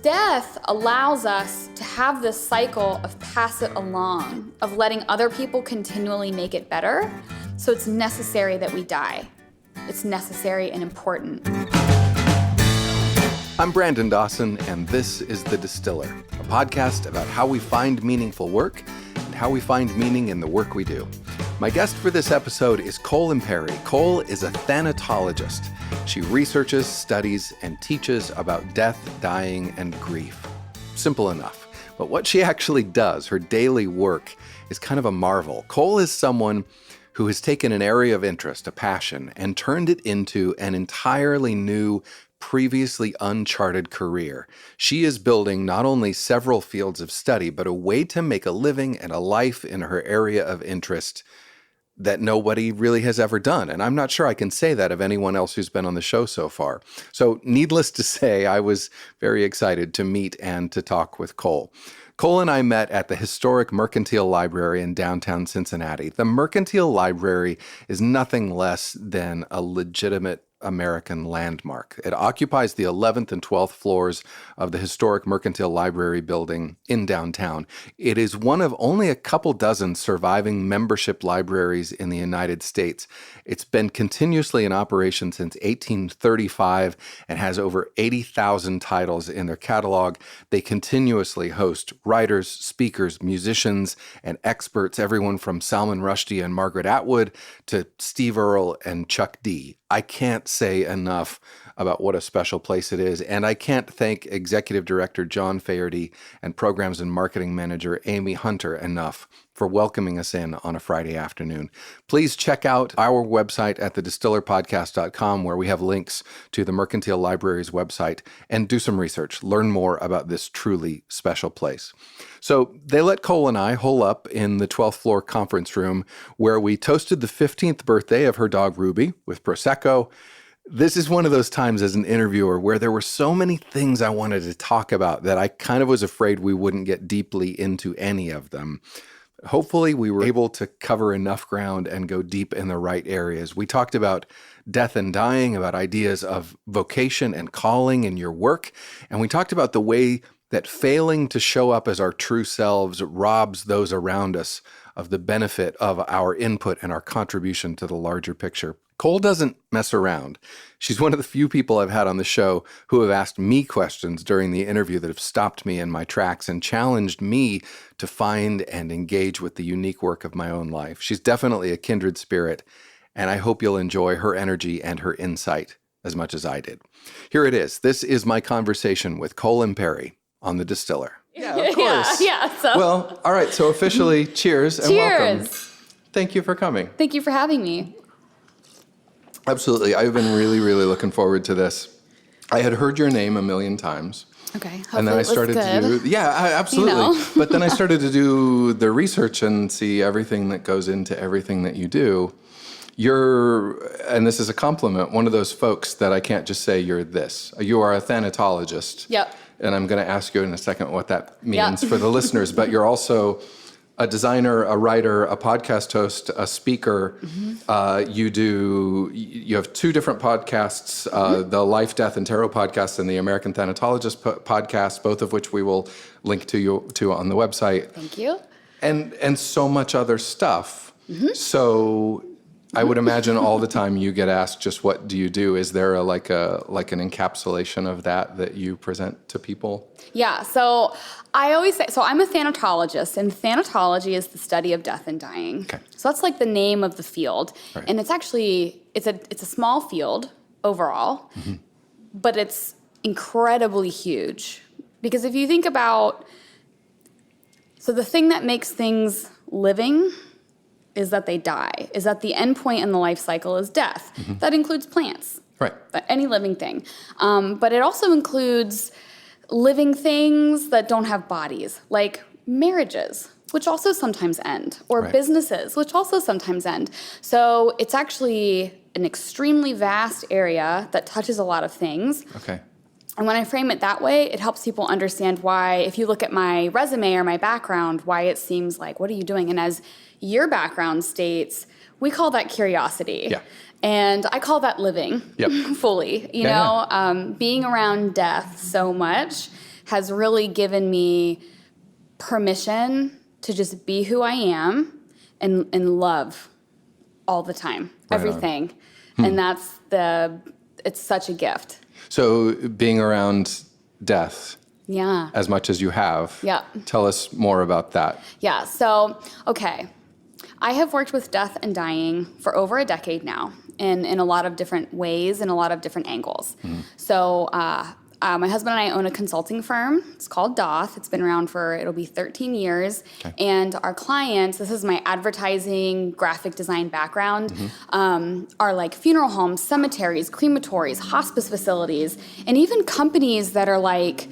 Death allows us to have this cycle of pass it along, of letting other people continually make it better. So it's necessary that we die. It's necessary and important. I'm Brandon Dawson, and this is The Distiller, a podcast about how we find meaningful work and how we find meaning in the work we do. My guest for this episode is Cole Imperi. Cole is a thanatologist. She researches, studies, and teaches about death, dying, and grief. Simple enough. But what she actually does, her daily work, is kind of a marvel. Cole is someone who has taken an area of interest, a passion, and turned it into an entirely new, previously uncharted career. She is building not only several fields of study, but a way to make a living and a life in her area of interest that nobody really has ever done. And I'm not sure I can say that of anyone else who's been on the show so far. So needless to say, I was very excited to meet and to talk with Cole. Cole and I met at the historic Mercantile Library in downtown Cincinnati. The Mercantile Library is nothing less than a legitimate American landmark. It occupies the 11th and 12th floors of the historic Mercantile Library building in downtown. It is one of only a couple dozen surviving membership libraries in the United States. It's been continuously in operation since 1835 and has over 80,000 titles in their catalog. They continuously host writers, speakers, musicians, and experts, everyone from Salman Rushdie and Margaret Atwood to Steve Earle and Chuck D. I can't say enough about what a special place it is, and I can't thank Executive Director John Faherty and Programs and Marketing Manager Amy Hunter enough for welcoming us in on a Friday afternoon. Please check out our website at thedistillerpodcast.com, where we have links to the Mercantile Library's website, and do some research. Learn more about this truly special place. So they let Cole and I hole up in the 12th floor conference room where we toasted the 15th birthday of her dog Ruby with Prosecco. This is one of those times as an interviewer where there were so many things I wanted to talk about that I kind of was afraid we wouldn't get deeply into any of them. Hopefully we were able to cover enough ground and go deep in the right areas. We talked about death and dying, about ideas of vocation and calling in your work, and we talked about the way that failing to show up as our true selves robs those around us of the benefit of our input and our contribution to the larger picture. Cole doesn't mess around. She's one of the few people I've had on the show who have asked me questions during the interview that have stopped me in my tracks and challenged me to find and engage with the unique work of my own life. She's definitely a kindred spirit, and I hope you'll enjoy her energy and her insight as much as I did. Here it is. This is my conversation with Cole Imperi on The Distiller. Yeah, of course. So. Well, all right. So officially, cheers and welcome. Thank you for coming. Thank you for having me. Absolutely. I've been really, really looking forward to this. I had heard your name a million times. Okay. And then I started to do, absolutely. You know. But then I started to do the research and see everything that goes into everything that you do. You're, and this is a compliment, one of those folks that I can't just say you're this. You are a thanatologist. Yep. And I'm going to ask you in a second what that means for the listeners. But you're also a designer, a writer, a podcast host, a speaker. Mm-hmm. You have two different podcasts, the Life, Death, and Tarot podcast and the American Thanatologist podcast, both of which we will link to on the website. Thank you. And so much other stuff. Mm-hmm. So I would imagine all the time you get asked just what do you do? Is there like an encapsulation of that you present to people? Yeah, so I always say, so I'm a thanatologist, and thanatology is the study of death and dying. Okay. So that's like the name of the field. Right. And it's actually, it's a small field overall, mm-hmm. but it's incredibly huge. Because if you think about, so the thing that makes things living is that they die, is that the end point in the life cycle is death. Mm-hmm. That includes plants, right? Any living thing. But it also includes living things that don't have bodies, like marriages, which also sometimes end, or right. businesses, which also sometimes end. So it's actually an extremely vast area that touches a lot of things. Okay. And when I frame it that way, it helps people understand why, if you look at my resume or my background, why it seems like, what are you doing? And as your background states, we call that curiosity. Yeah. And I call that living fully. You know, being around death so much has really given me permission to just be who I am and love all the time, everything. And it's such a gift. So being around death as much as you have, tell us more about that. Yeah, so, okay. I have worked with death and dying for over a decade now in a lot of different ways and a lot of different angles. So my husband and I own a consulting firm. It's called Doth. It's been around it'll be 13 years. Okay. And our clients, this is my advertising, graphic design background, are like funeral homes, cemeteries, crematories, hospice facilities, and even companies that are like,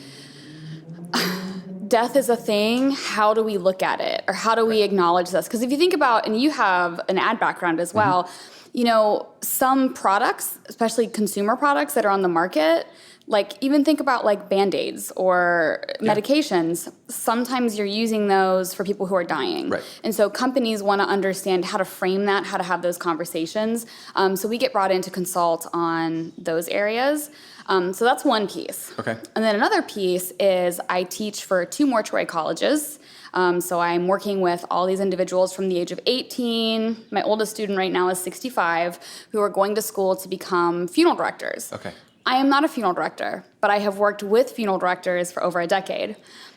death is a thing. How do we look at it? Or how do we acknowledge this? Because if you think about, and you have an ad background as well, you know, some products, especially consumer products that are on the market, like even think about like Band-Aids or medications. Sometimes you're using those for people who are dying. Right. And so companies want to understand how to frame that, how to have those conversations. So we get brought in to consult on those areas. So that's one piece. Okay. And then another piece is I teach for 2 mortuary colleges. So I'm working with all these individuals from the age of 18. My oldest student right now is 65, who are going to school to become funeral directors. Okay. I am not a funeral director, but I have worked with funeral directors for over a decade.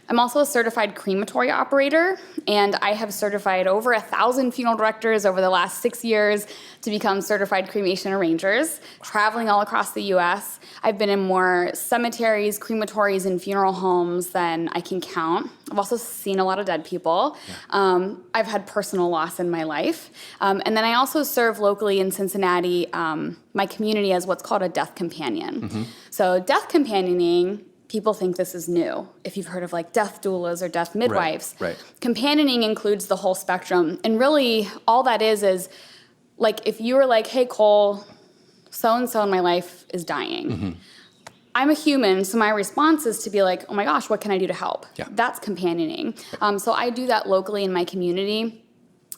I'm also a certified crematory operator, and I have certified over 1,000 funeral directors over the last 6 years to become certified cremation arrangers, traveling all across the U.S. I've been in more cemeteries, crematories, and funeral homes than I can count. I've also seen a lot of dead people. Yeah. I've had personal loss in my life. And then I also serve locally in Cincinnati, my community, as what's called a death companion. So death companioning, people think this is new. If you've heard of like death doulas or death midwives. Right. Companioning includes the whole spectrum. And really all that is like if you were like, hey, Cole, so-and-so in my life is dying. I'm a human, so my response is to be like, oh my gosh, what can I do to help? Yeah. That's companioning. So I do that locally in my community.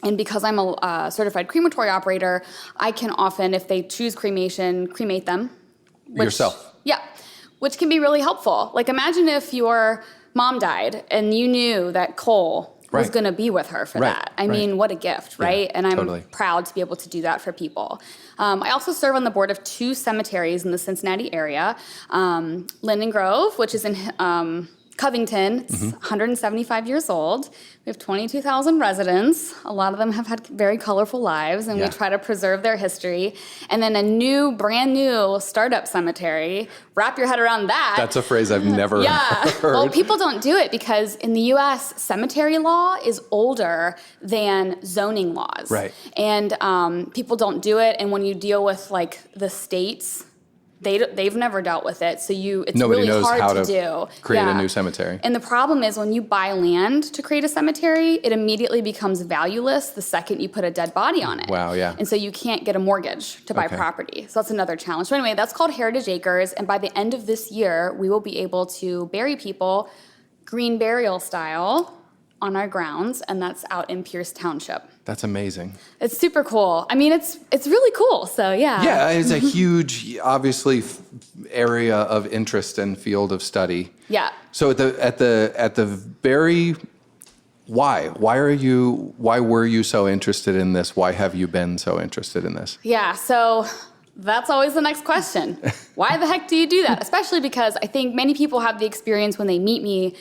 And because I'm a certified crematory operator, I can often, if they choose cremation, cremate them. Yourself? Yeah. Which can be really helpful. Like imagine if your mom died and you knew that Cole was going to be with her for that. I mean, what a gift, right? And I'm proud to be able to do that for people. I also serve on the board of 2 cemeteries in the Cincinnati area. Linden Grove, which is in Covington. It's 175 years old. We have 22,000 residents. A lot of them have had very colorful lives, and we try to preserve their history. And then a brand new startup cemetery. Wrap your head around that. That's a phrase I've never heard. Well, people don't do it because in the U.S., cemetery law is older than zoning laws. Right. And people don't do it. And when you deal with like the states, they've never dealt with it, so it's Nobody really knows hard how to do. Create a new cemetery. And the problem is when you buy land to create a cemetery, it immediately becomes valueless the second you put a dead body on it. Wow, yeah. And so you can't get a mortgage to buy property. So that's another challenge. So anyway, that's called Heritage Acres, and by the end of this year, we will be able to bury people green burial style on our grounds, and that's out in Pierce Township. That's amazing. It's super cool. I mean, it's really cool. So yeah. Yeah, it's a huge, obviously, area of interest and field of study. Yeah. So at the very, why were you so interested in this? Why have you been so interested in this? Yeah. So that's always the next question. Why the heck do you do that? Especially because I think many people have the experience when they meet me.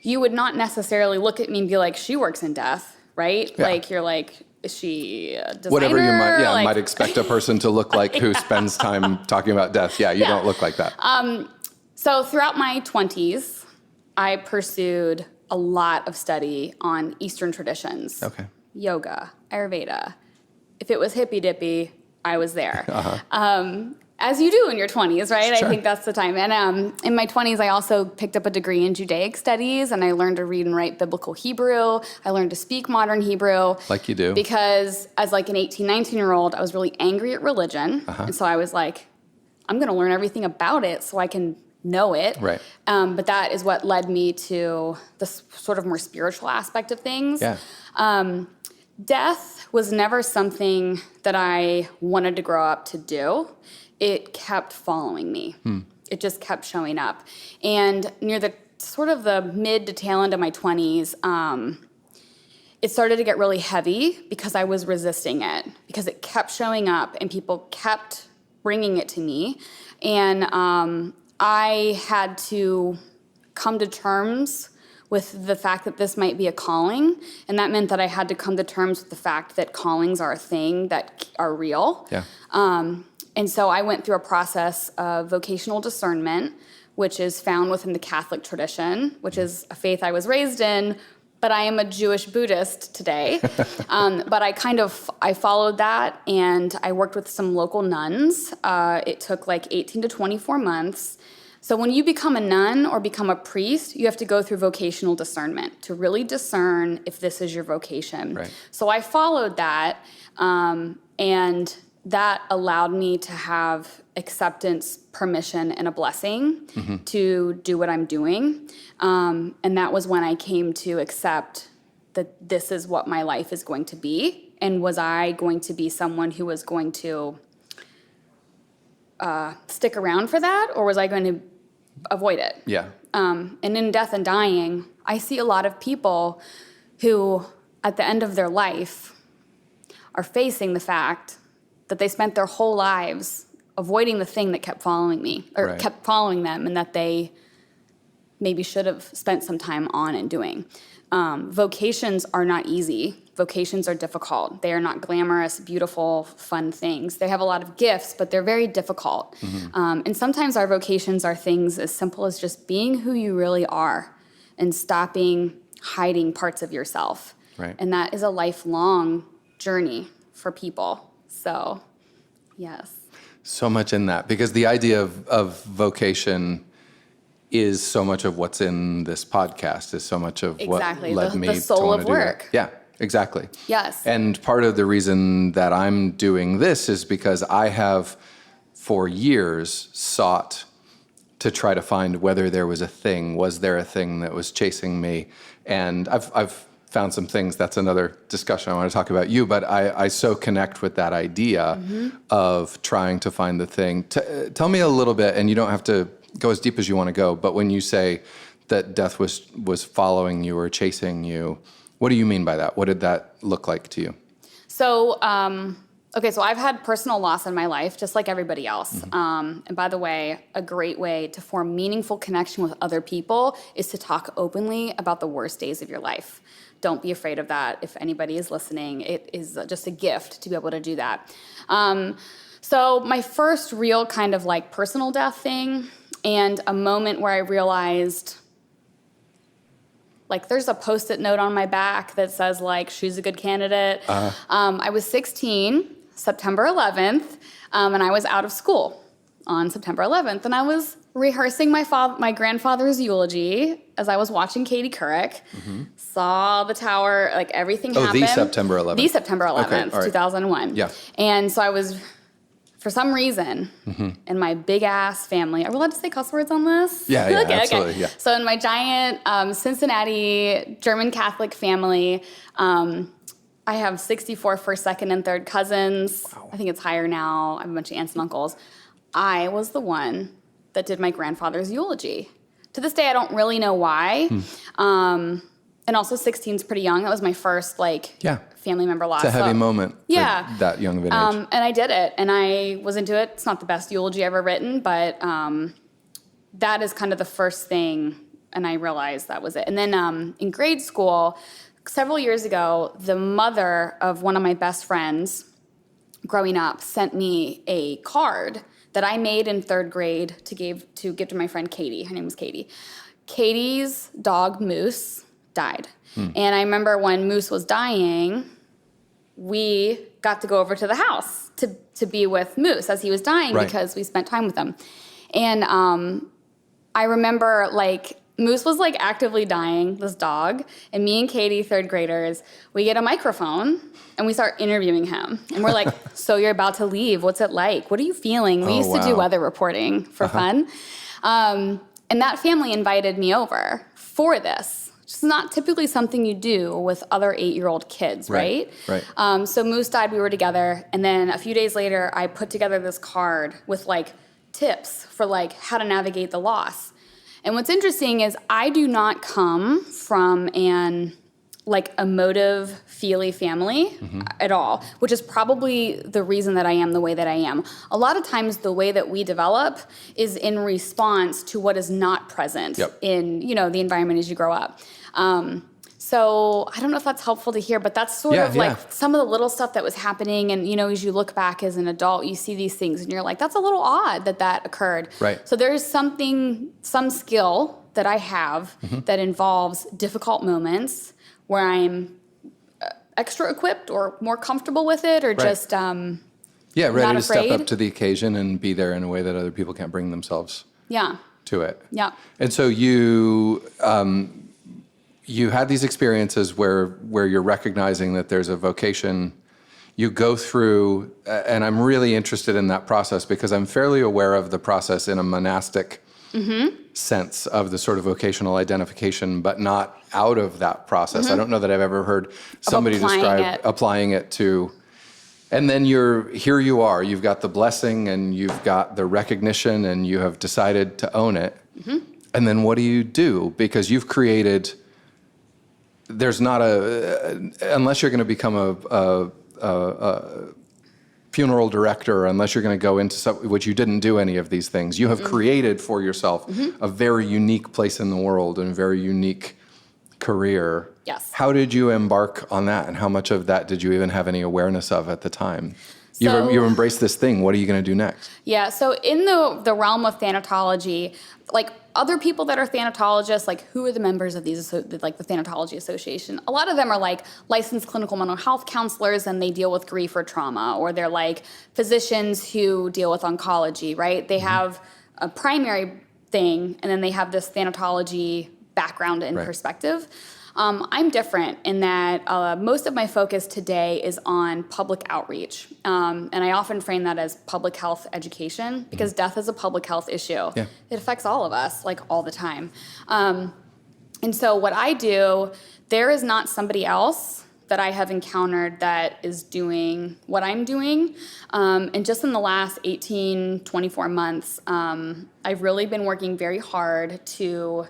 You would not necessarily look at me and be like, she works in death, right? Yeah. Like, you're like, is she a designer? Whatever you might expect a person to look like who spends time talking about death. Yeah, you don't look like that. So throughout my 20s, I pursued a lot of study on Eastern traditions. Okay. Yoga, Ayurveda. If it was hippy-dippy, I was there. As you do in your 20s, right? Sure. I think that's the time. And in my 20s, I also picked up a degree in Judaic studies, and I learned to read and write biblical Hebrew. I learned to speak modern Hebrew. Like you do. Because as like an 18, 19-year-old, I was really angry at religion. And so I was like, I'm going to learn everything about it so I can know it. Right. But that is what led me to this sort of more spiritual aspect of things. Yeah. Death was never something that I wanted to grow up to do. It kept following me. It just kept showing up. And near the sort of the mid to tail end of my 20s, it started to get really heavy because I was resisting it, because it kept showing up and people kept bringing it to me. And I had to come to terms with the fact that this might be a calling. And that meant that I had to come to terms with the fact that callings are a thing that are real. Yeah. And so I went through a process of vocational discernment, which is found within the Catholic tradition, which is a faith I was raised in, but I am a Jewish Buddhist today. But I followed that, and I worked with some local nuns. It took like 18 to 24 months. So when you become a nun or become a priest, you have to go through vocational discernment to really discern if this is your vocation. Right. So I followed that, and that allowed me to have acceptance, permission, and a blessing to do what I'm doing. And that was when I came to accept that this is what my life is going to be. And was I going to be someone who was going to stick around for that, or was I going to avoid it? Yeah. And in Death and Dying, I see a lot of people who, at the end of their life, are facing the fact that they spent their whole lives avoiding the thing that kept following me, or Right. kept following them, and that they maybe should have spent some time on and doing. Vocations are not easy. Vocations are difficult. They are not glamorous, beautiful, fun things. They have a lot of gifts, but they're very difficult. And sometimes our vocations are things as simple as just being who you really are and stopping hiding parts of yourself. Right. And that is a lifelong journey for people. So, yes. So much in that, because the idea of vocation is so much of what's in this podcast, is so much of Exactly. what led me the soul to want of to do that. work. Yeah, exactly. Yes. And part of the reason that I'm doing this is because I have, for years, sought to try to find whether there was there a thing that was chasing me? And I've found some things. That's another discussion I want to talk about you, but I so connect with that idea of trying to find the thing. Tell me a little bit, and you don't have to go as deep as you want to go, but when you say that death was following you or chasing you, what do you mean by that? What did that look like to you? So, so I've had personal loss in my life, just like everybody else. And by the way, a great way to form meaningful connection with other people is to talk openly about the worst days of your life. Don't be afraid of that. If anybody is listening, it is just a gift to be able to do that. So my first real kind of like personal death thing, and a moment where I realized, like, there's a Post-it note on my back that says, like, she's a good candidate. I was 16, September 11th, and I was out of school on September 11th, and I was rehearsing my grandfather's eulogy as I was watching Katie Couric, saw the tower, like, everything happened. The September 11th. The September 11th, okay, all right. 2001. Yeah. And so I was, for some reason, in my big-ass family, are we allowed to say cuss words on this? Yeah, okay, absolutely, okay. yeah. So in my giant Cincinnati German Catholic family, I have 64 first, second, and third cousins. Wow. I think it's higher now. I have a bunch of aunts and uncles. I was the one that did my grandfather's eulogy. To this day, I don't really know why. And also 16 is pretty young. That was my first, family member loss. It's a heavy moment for Yeah. that young of an age. And I did it, and I was into it. It's not the best eulogy I've ever written, but that is kind of the first thing, and I realized that was it. And then in grade school, several years ago, the mother of one of my best friends growing up sent me a card that I made in third grade to give to my friend Katie. Her name was Katie. Katie's dog, Moose, died. And I remember when Moose was dying, we got to go over to the house to be with Moose as he was dying, right, because we spent time with him. And I remember, Moose was, actively dying, this dog, and me and Katie, third graders, we get a microphone, and we start interviewing him. And we're like, so you're about to leave. What's it like? What are you feeling? We used to do weather reporting for fun. And that family invited me over for this. It's not typically something you do with other 8-year-old kids, right? Right. So Moose died, we were together, and then a few days later, I put together this card with, tips for, how to navigate the loss. And what's interesting is I do not come from an emotive, feely family at all, which is probably the reason that I am the way that I am. A lot of times the way that we develop is in response to what is not present in, the environment as you grow up. So I don't know if that's helpful to hear, but that's sort of some of the little stuff that was happening. And, as you look back as an adult, you see these things and you're like, that's a little odd that occurred. Right. So there's some skill that I have that involves difficult moments where I'm extra equipped or more comfortable with it or just ready not to afraid. step up to the occasion and be there in a way that other people can't bring themselves to it. Yeah. And so you had these experiences where you're recognizing that there's a vocation. You go through, and I'm really interested in that process because I'm fairly aware of the process in a monastic sense of the sort of vocational identification, but not out of that process. I don't know that I've ever heard somebody describe applying it to, and then here you are, you've got the blessing and you've got the recognition and you have decided to own it. And then what do you do? Because you've created, there's not unless you're going to become a funeral director, unless you're going to go into which you didn't do any of these things. You have created for yourself a very unique place in the world and a very unique career. Yes. How did you embark on that, and how much of that did you even have any awareness of at the time? You embraced this thing. What are you going to do next? Yeah. So in the realm of thanatology, other people that are thanatologists, who are the members of these, the Thanatology Association? A lot of them are licensed clinical mental health counselors, and they deal with grief or trauma, or they're physicians who deal with oncology, right? They have a primary thing, and then they have this thanatology background and perspective. I'm different in that most of my focus today is on public outreach. And I often frame that as public health education because death is a public health issue. Yeah. It affects all of us, all the time. And so what I do, there is not somebody else that I have encountered that is doing what I'm doing. And just in the last 18, 24 months, I've really been working very hard to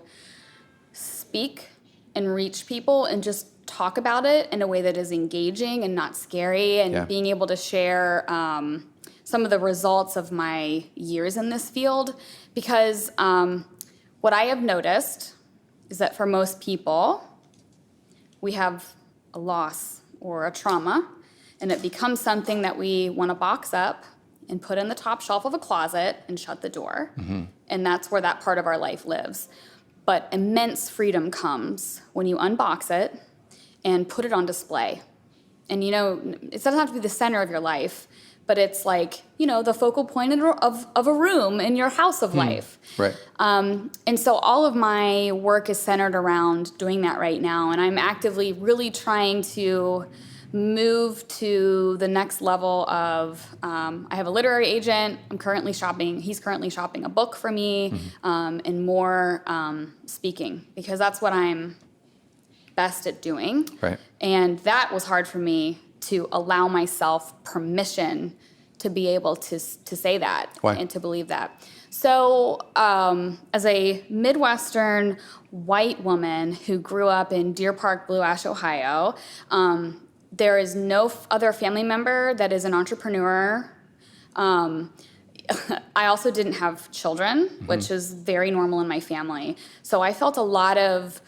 speak and reach people and just talk about it in a way that is engaging and not scary, and being able to share some of the results of my years in this field. Because what I have noticed is that for most people, we have a loss or a trauma, and it becomes something that we want to box up and put in the top shelf of a closet and shut the door. And that's where that part of our life lives. But immense freedom comes when you unbox it and put it on display. And, it doesn't have to be the center of your life, but it's the focal point of a room in your house of life. Right. And so all of my work is centered around doing that right now. And I'm actively really trying to move to the next level of, I have a literary agent. He's currently shopping a book for me, and more speaking, because that's what I'm best at doing. Right. And that was hard for me to allow myself permission to be able to say that. Why? And to believe that. So as a Midwestern white woman who grew up in Deer Park, Blue Ash, Ohio, there is no other family member that is an entrepreneur. I also didn't have children, which is very normal in my family. So I felt a lot of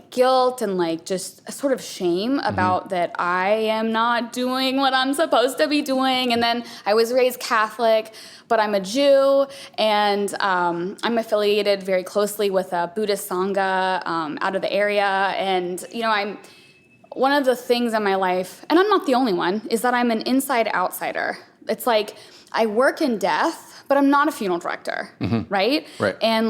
guilt and just a sort of shame about that I am not doing what I'm supposed to be doing. And then I was raised Catholic, but I'm a Jew, and I'm affiliated very closely with a Buddhist Sangha out of the area. And, I'm one of the things in my life, and I'm not the only one, is that I'm an inside outsider. It's I work in death, but I'm not a funeral director, right? Right. And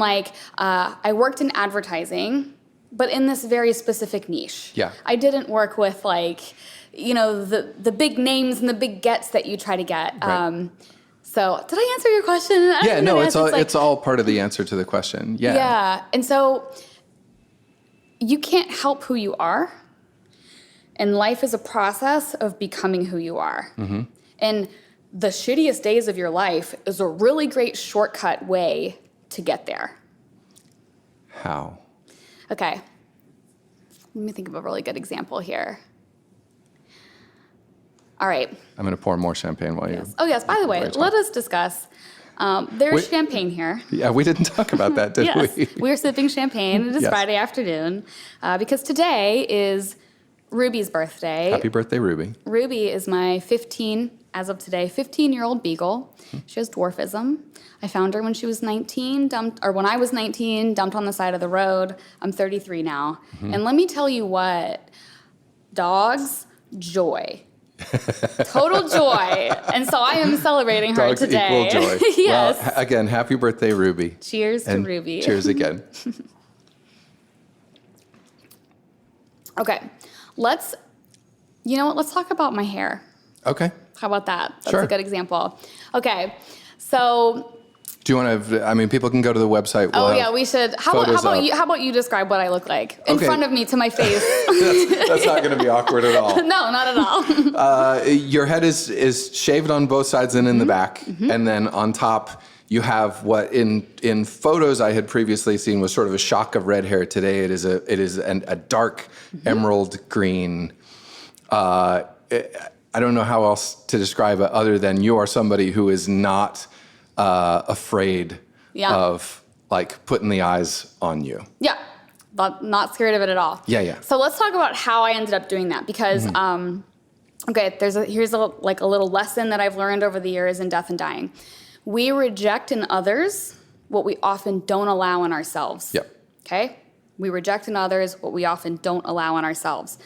I worked in advertising, but in this very specific niche. Yeah. I didn't work with the big names and the big gets that you try to get. Right. So did I answer your question? It's all part of the answer to the question. Yeah. Yeah. And so you can't help who you are. And life is a process of becoming who you are. And the shittiest days of your life is a really great shortcut way to get there. How? Okay. Let me think of a really good example here. All right. I'm going to pour more champagne while you... Oh, yes. By the way, let us discuss. There's champagne here. Yeah, we didn't talk about that, did Yes, we? we're sipping champagne. It is Friday afternoon because today is Ruby's birthday. Happy birthday, Ruby. Ruby is my 15-year-old beagle. She has dwarfism. I found her when she was 19, when I was 19, dumped on the side of the road. I'm 33 now. And let me tell you what, dogs, joy. Total joy. And so I am celebrating her today. Dogs equal joy. Yes. Well, again, happy birthday, Ruby. Cheers to Ruby. Cheers again. Okay. Let's talk about my hair. Okay. How about that? That's Sure. a good example. Okay. So... Do you want to? I mean, people can go to the website. We should. How about you describe what I look like in front of me to my face? That's not going to be awkward at all. No, not at all. Your head is shaved on both sides and in the back, and then on top you have what in photos I had previously seen was sort of a shock of red hair. Today it is a dark emerald green. I don't know how else to describe it other than you are somebody who is not afraid of like putting the eyes on you. Yeah, but not scared of it at all. Yeah. So let's talk about how I ended up doing that because, here's a little lesson that I've learned over the years in death and dying. We reject in others what we often don't allow in ourselves. Yep. Okay? We reject in others what we often don't allow in ourselves.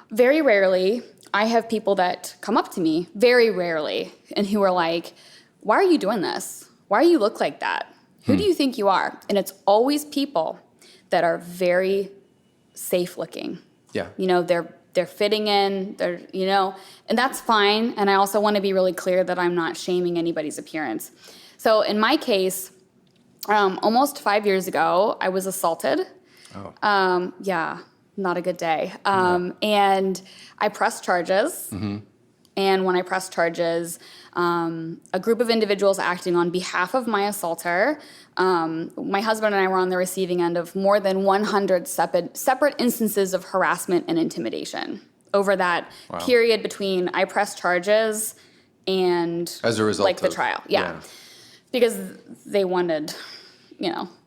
Very rarely, I have people that come up to me, very rarely, and who are like, why are you doing this? Why do you look like that? Who do you think you are? And it's always people that are very safe looking. Yeah. They're fitting in, and that's fine. And I also want to be really clear that I'm not shaming anybody's appearance. So in my case, almost 5 years ago, I was assaulted. Oh. Not a good day. And I pressed charges. And when I pressed charges, a group of individuals acting on behalf of my assaulter, my husband and I were on the receiving end of more than 100 separate instances of harassment and intimidation over that period between I pressed charges and as a result the trial. Yeah. Because they wanted,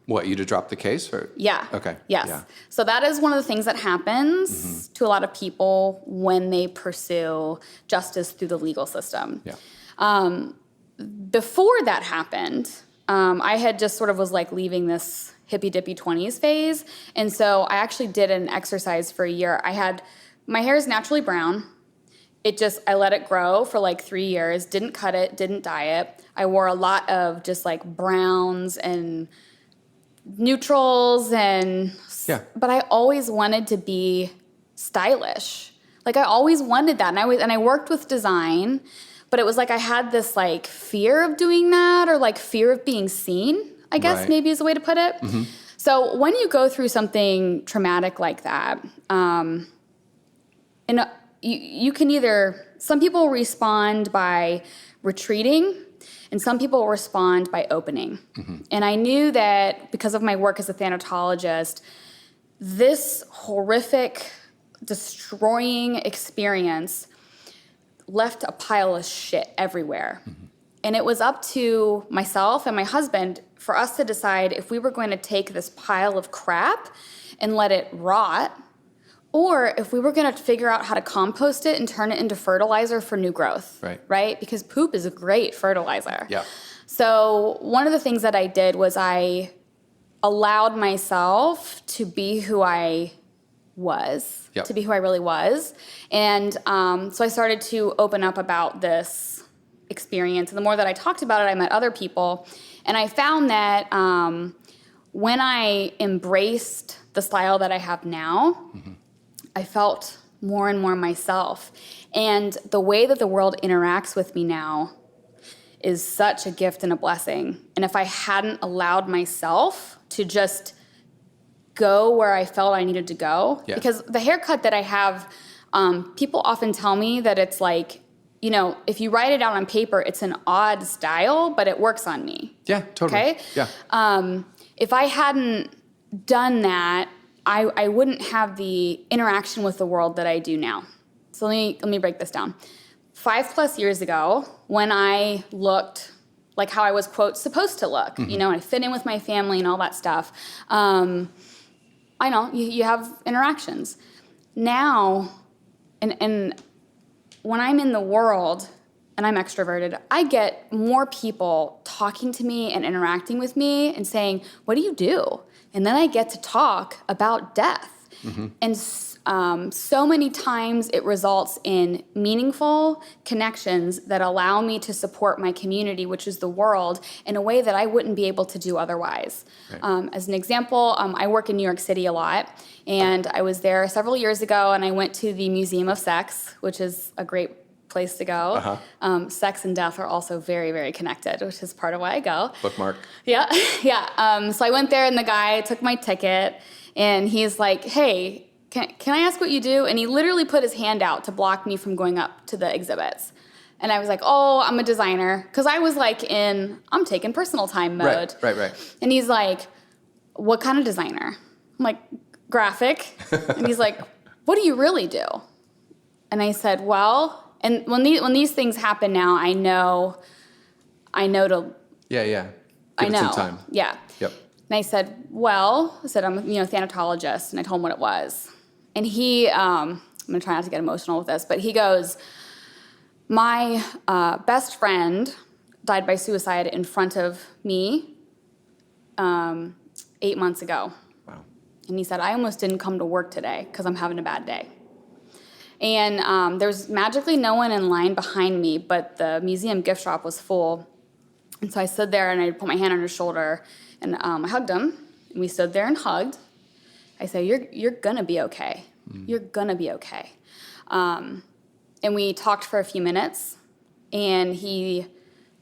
What, you to drop the case? Or? Yeah. Okay. Yes. Yeah. So that is one of the things that happens to a lot of people when they pursue justice through the legal system. Yeah. Before that happened, I had just sort of was like leaving this hippy-dippy 20s phase. And so I actually did an exercise for a year. My hair is naturally brown. I let it grow for like 3 years, didn't cut it, didn't dye it. I wore a lot of just like browns and neutrals but I always wanted to be stylish. Like I always wanted that. And I worked with design, but it was like I had this like fear of doing that or like fear of being seen, I guess maybe is a way to put it. So when you go through something traumatic like that, you can either, some people respond by retreating and some people respond by opening. And I knew that because of my work as a thanatologist, this horrific, destroying experience left a pile of shit everywhere. And it was up to myself and my husband for us to decide if we were going to take this pile of crap and let it rot, or if we were going to figure out how to compost it and turn it into fertilizer for new growth. Right? Because poop is a great fertilizer. Yeah. So one of the things that I did was I allowed myself to be who I was, to be who I really was. And so I started to open up about this experience. And the more that I talked about it, I met other people. And I found that when I embraced the style that I have now, I felt more and more myself. And the way that the world interacts with me now is such a gift and a blessing. And if I hadn't allowed myself to just go where I felt I needed to go, because the haircut that I have, people often tell me that it's like, if you write it out on paper, it's an odd style, but it works on me. Yeah, totally. Okay? Yeah. If I hadn't done that, I wouldn't have the interaction with the world that I do now. So let me break this down. 5+ years ago, when I looked like how I was, quote, supposed to look, you know, and I fit in with my family and all that stuff, I know you have interactions. Now, and when I'm in the world and I'm extroverted, I get more people talking to me and interacting with me and saying, what do you do? And then I get to talk about death. And so many times it results in meaningful connections that allow me to support my community, which is the world, in a way that I wouldn't be able to do otherwise. Right. As an example, I work in New York City a lot, and I was there several years ago, and I went to the Museum of Sex, which is a great place to go. Sex and death are also very, very connected, which is part of why I go. Bookmark. Yeah, yeah. So I went there, and the guy took my ticket, and he's like, hey, can I ask what you do? And he literally put his hand out to block me from going up to the exhibits. And I was like, oh, I'm a designer. Because I was like I'm taking personal time mode. Right. And he's like, what kind of designer? I'm like, graphic. And he's like, what do you really do? And I said, well, and when these things happen now, I know to... Yeah. Give it some time. Yeah. Yep. And I said, I'm a thanatologist, and I told him what it was. And he, I'm going to try not to get emotional with this, but he goes, my best friend died by suicide in front of me 8 months ago. Wow. And he said, I almost didn't come to work today because I'm having a bad day. And there's magically no one in line behind me, but the museum gift shop was full. And so I stood there, and I put my hand on his shoulder, and I hugged him. And we stood there and hugged. I said, you're going to be okay. You're going to be okay. And we talked for a few minutes, and he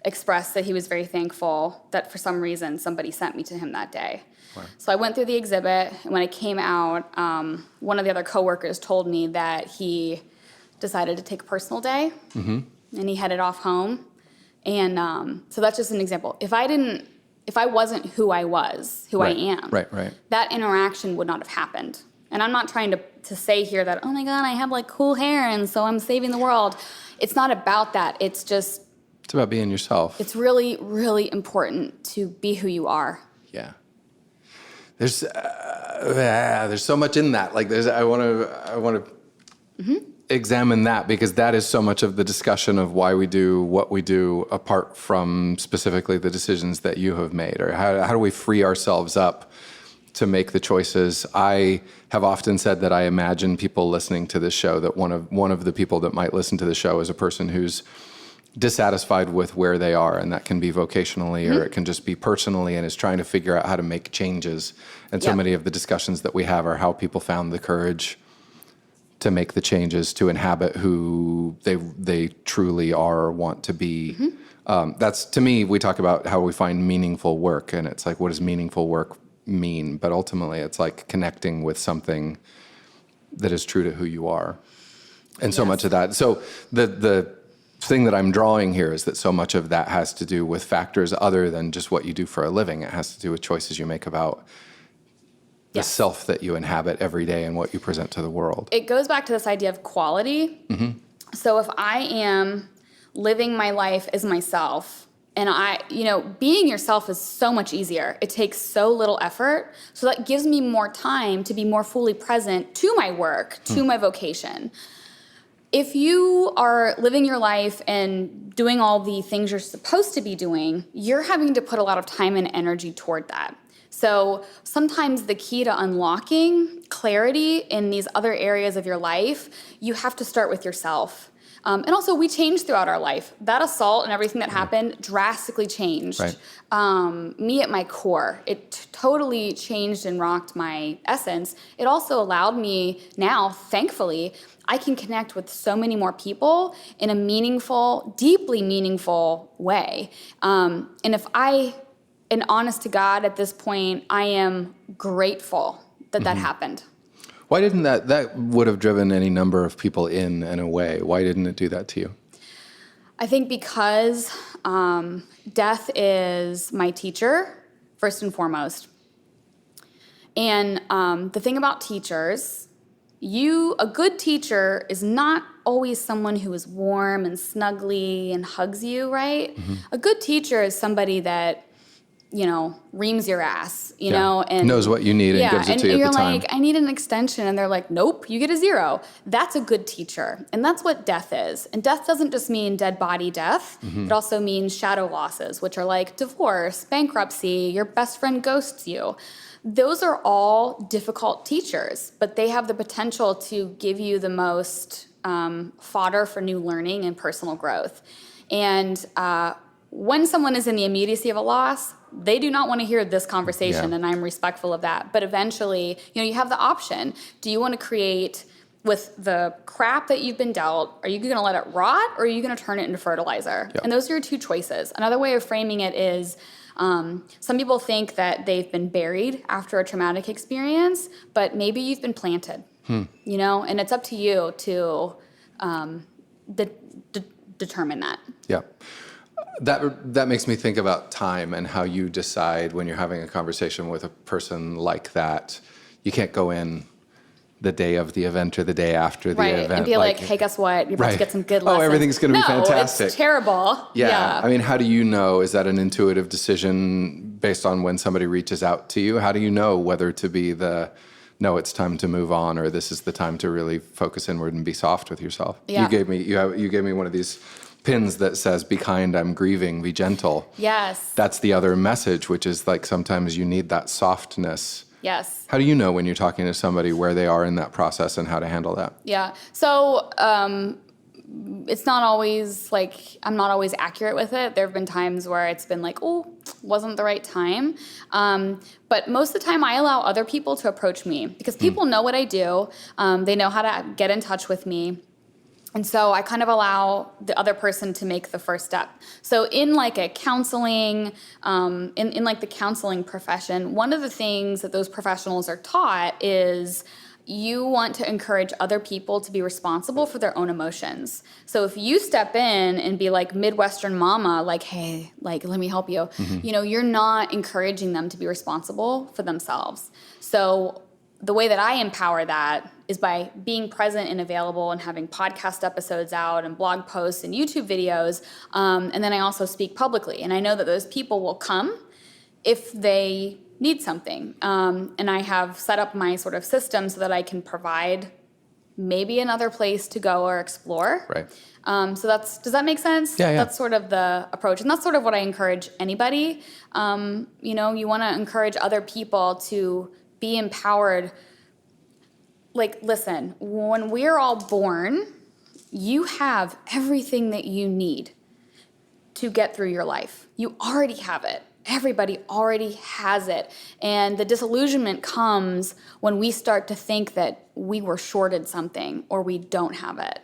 expressed that he was very thankful that for some reason somebody sent me to him that day. Wow. So I went through the exhibit, and when I came out, one of the other coworkers told me that he decided to take a personal day, and he headed off home. And so that's just an example. If I wasn't who I was, I am, right, that interaction would not have happened. And I'm not trying to say here that, oh my God, I have like cool hair and so I'm saving the world. It's not about that. It's about being yourself. It's really, really important to be who you are. Yeah. There's so much in that. Like I want to examine that, because that is so much of the discussion of why we do what we do, apart from specifically the decisions that you have made, or how do we free ourselves up to make the choices. I have often said that I imagine people listening to this show, that one of the people that might listen to the show is a person who's dissatisfied with where they are, and that can be vocationally or it can just be personally, and is trying to figure out how to make changes. And so many of the discussions that we have are how people found the courage to make the changes, to inhabit who they truly are or want to be. That's, to me, we talk about how we find meaningful work, and it's like, what does meaningful work mean? But ultimately, it's like connecting with something that is true to who you are. And so much of that. So the thing that I'm drawing here is that so much of that has to do with factors other than just what you do for a living. It has to do with choices you make about the self that you inhabit every day and what you present to the world. It goes back to this idea of quality. So if I am living my life as myself, and being yourself is so much easier. It takes so little effort. So that gives me more time to be more fully present to my work, to my vocation. If you are living your life and doing all the things you're supposed to be doing, you're having to put a lot of time and energy toward that. So sometimes the key to unlocking clarity in these other areas of your life, you have to start with yourself. And also, we change throughout our life. That assault and everything that happened drastically changed me at my core. It totally changed and rocked my essence. It also allowed me now, thankfully, I can connect with so many more people in a meaningful, deeply meaningful way. And honest to God, at this point, I am grateful that that happened. Why didn't that would have driven any number of people in a way? Why didn't it do that to you? I think because death is my teacher, first and foremost. And the thing about teachers, a good teacher is not always someone who is warm and snuggly and hugs you, right? A good teacher is somebody that, reams your ass, you know, and knows what you need and gives it to you at the time. You're like, I need an extension. And they're like, nope, you get a 0. That's a good teacher. And that's what death is. And death doesn't just mean dead body death. It also means shadow losses, which are like divorce, bankruptcy, your best friend ghosts you. Those are all difficult teachers, but they have the potential to give you the most fodder for new learning and personal growth. And when someone is in the immediacy of a loss, they do not want to hear this conversation, and I'm respectful of that. But eventually, you have the option. Do you want to create, with the crap that you've been dealt, are you going to let it rot, or are you going to turn it into fertilizer? And those are your 2 choices. Another way of framing it is, some people think that they've been buried after a traumatic experience, but maybe you've been planted, and it's up to you to determine that. Yeah. That makes me think about time and how you decide when you're having a conversation with a person like that. You can't go in the day of the event or the day after the event. And be like, hey, guess what? You're about to get some good lessons. Oh, everything's going to be fantastic. No, it's terrible. Yeah. I mean, how do you know? Is that an intuitive decision based on when somebody reaches out to you? How do you know whether to be no, it's time to move on, or this is the time to really focus inward and be soft with yourself? Yeah. You gave me one of these pins that says, be kind, I'm grieving, be gentle. Yes. That's the other message, which is like sometimes you need that softness. Yes. How do you know when you're talking to somebody where they are in that process and how to handle that? Yeah. So it's not always I'm not always accurate with it. There have been times where it's been like, oh, wasn't the right time. But most of the time I allow other people to approach me because people know what I do. They know how to get in touch with me. And so I kind of allow the other person to make the first step. So in like a counseling, in like the counseling profession, one of the things that those professionals are taught is you want to encourage other people to be responsible for their own emotions. So if you step in and be like Midwestern mama, like, hey, like, let me help you, you're not encouraging them to be responsible for themselves. So the way that I empower that is by being present and available and having podcast episodes out and blog posts and YouTube videos. And then I also speak publicly. And I know that those people will come if they need something. And I have set up my sort of system so that I can provide maybe another place to go or explore. Right. So does that make sense? Yeah. That's sort of the approach. And that's sort of what I encourage anybody. You want to encourage other people to be empowered. Like, listen, when we're all born, you have everything that you need to get through your life. You already have it. Everybody already has it. And the disillusionment comes when we start to think that we were shorted something or we don't have it.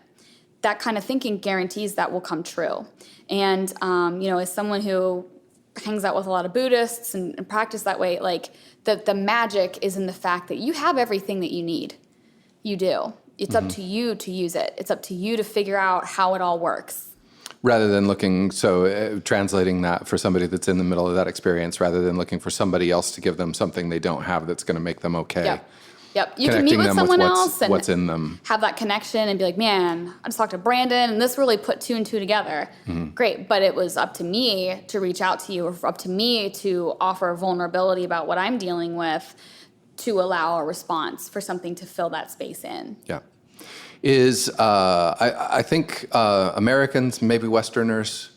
That kind of thinking guarantees that will come true. And, as someone who hangs out with a lot of Buddhists and practice that way, like the magic is in the fact that you have everything that you need. You do. It's up to you to use it. It's up to you to figure out how it all works. Rather than translating that for somebody that's in the middle of that experience, rather than looking for somebody else to give them something they don't have that's going to make them okay. Yep. You can meet with someone else and what's in them. Have that connection and be like, man, I just talked to Brandon and this really put 2 and 2 together. Great. But it was up to me to reach out to you, or up to me to offer vulnerability about what I'm dealing with, to allow a response for something to fill that space in. Yeah. I think Americans, maybe Westerners,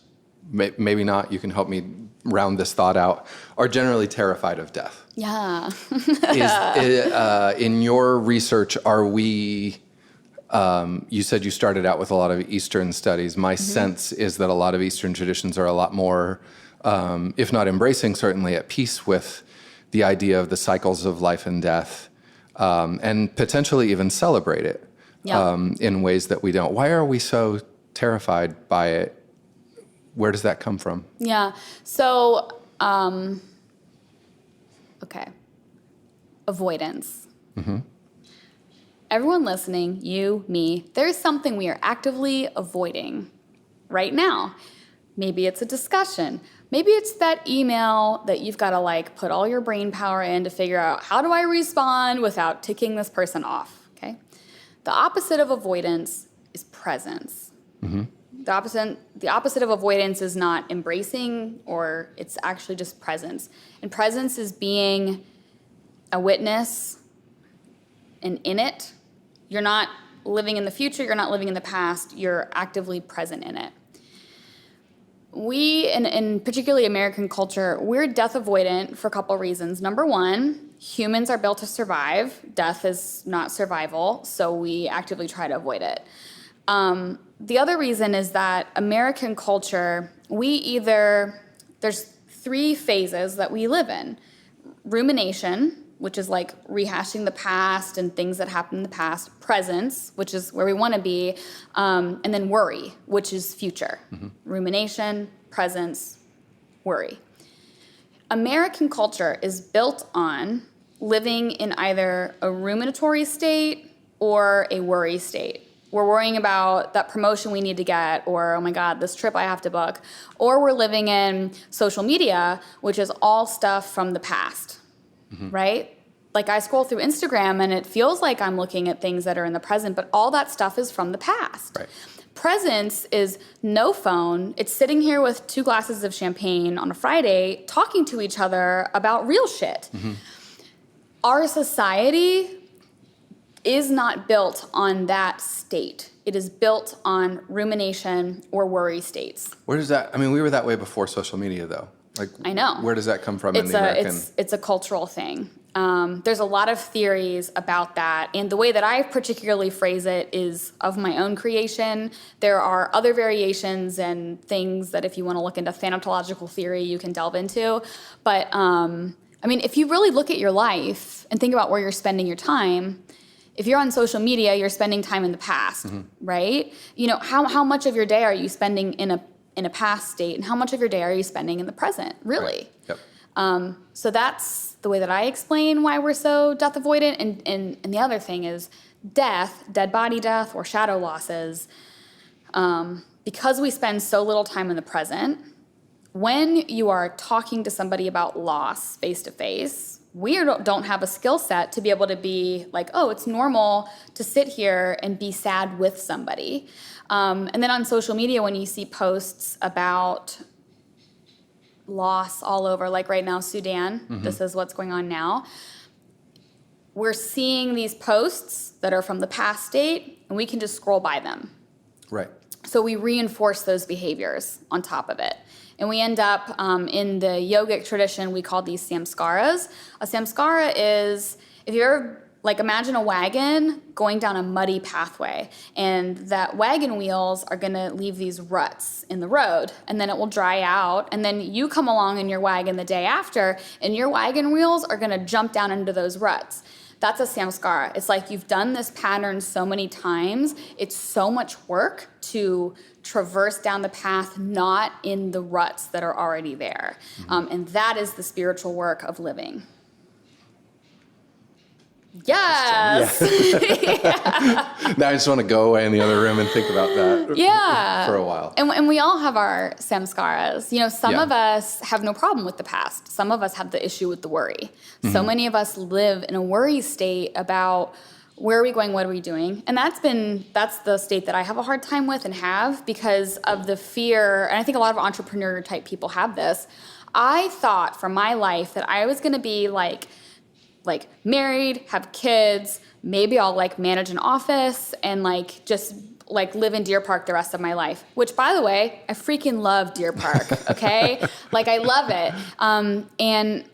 maybe not, you can help me round this thought out, are generally terrified of death. Yeah. In your research, are we, you said you started out with a lot of Eastern studies. My sense is that a lot of Eastern traditions are a lot more, if not embracing, certainly at peace with the idea of the cycles of life and death, and potentially even celebrate it in ways that we don't. Why are we so terrified by it? Where does that come from? Yeah. So, okay. Avoidance. Everyone listening, you, me, there's something we are actively avoiding right now. Maybe it's a discussion. Maybe it's that email that you've got to like put all your brain power in to figure out, how do I respond without ticking this person off, okay? The opposite of avoidance is presence. Mm-hmm. The opposite of avoidance is not embracing, or it's actually just presence. And presence is being a witness and in it. You're not living in the future, you're not living in the past, you're actively present in it. We, in particularly American culture, we're death avoidant for a couple reasons. Number one, humans are built to survive. Death is not survival, so we actively try to avoid it. The other reason is that American culture, there's 3 phases that we live in. Rumination, which is like rehashing the past and things that happened in the past. Presence, which is where we want to be. And then worry, which is future. Mm-hmm. Rumination, presence, worry. American culture is built on living in either a ruminatory state or a worry state. We're worrying about that promotion we need to get, or, oh my God, this trip I have to book. Or we're living in social media, which is all stuff from the past, mm-hmm. right? Like I scroll through Instagram and it feels like I'm looking at things that are in the present, but all that stuff is from the past. Right. Presence is no phone. It's sitting here with 2 glasses of champagne on a Friday, talking to each other about real shit. Mm-hmm. Our society is not built on that state. It is built on rumination or worry states. Where does that, we were that way before social media though. Like, I know. Where does that come from in the American? It's a cultural thing. There's a lot of theories about that. And the way that I particularly phrase it is of my own creation. There are other variations and things that if you want to look into thanatological theory, you can delve into. But, if you really look at your life and think about where you're spending your time, if you're on social media, you're spending time in the past, mm-hmm. right? How much of your day are you spending in a past state, and how much of your day are you spending in the present, really? Right. Yep. So that's the way that I explain why we're so death avoidant. And the other thing is death, dead body death, or shadow losses, because we spend so little time in the present, when you are talking to somebody about loss face-to-face, we don't have a skill set to be able to be like, oh, it's normal to sit here and be sad with somebody. And then on social media, when you see posts about loss all over, like right now, Sudan, mm-hmm. this is what's going on now. We're seeing these posts that are from the past state, and we can just scroll by them. Right. So we reinforce those behaviors on top of it. And we end up, in the yogic tradition, we call these samskaras. A samskara is, if you ever, imagine a wagon going down a muddy pathway, and that wagon wheels are going to leave these ruts in the road, and then it will dry out, and then you come along in your wagon the day after, and your wagon wheels are going to jump down into those ruts. That's a samskara. It's like you've done this pattern so many times. It's so much work to traverse down the path, not in the ruts that are already there. Mm-hmm. And that is the spiritual work of living. Yes. Yeah. Now I just want to go away in the other room and think about that for a while. And we all have our samskaras. Some of us have no problem with the past. Some of us have the issue with the worry. Mm-hmm. So many of us live in a worry state about where are we going, what are we doing? And that's the state that I have a hard time with and have because of the fear, and I think a lot of entrepreneur type people have this. I thought for my life that I was going to be like married, have kids, maybe I'll manage an office and just live in Deer Park the rest of my life, which by the way, I freaking love Deer Park. Okay. I love it. And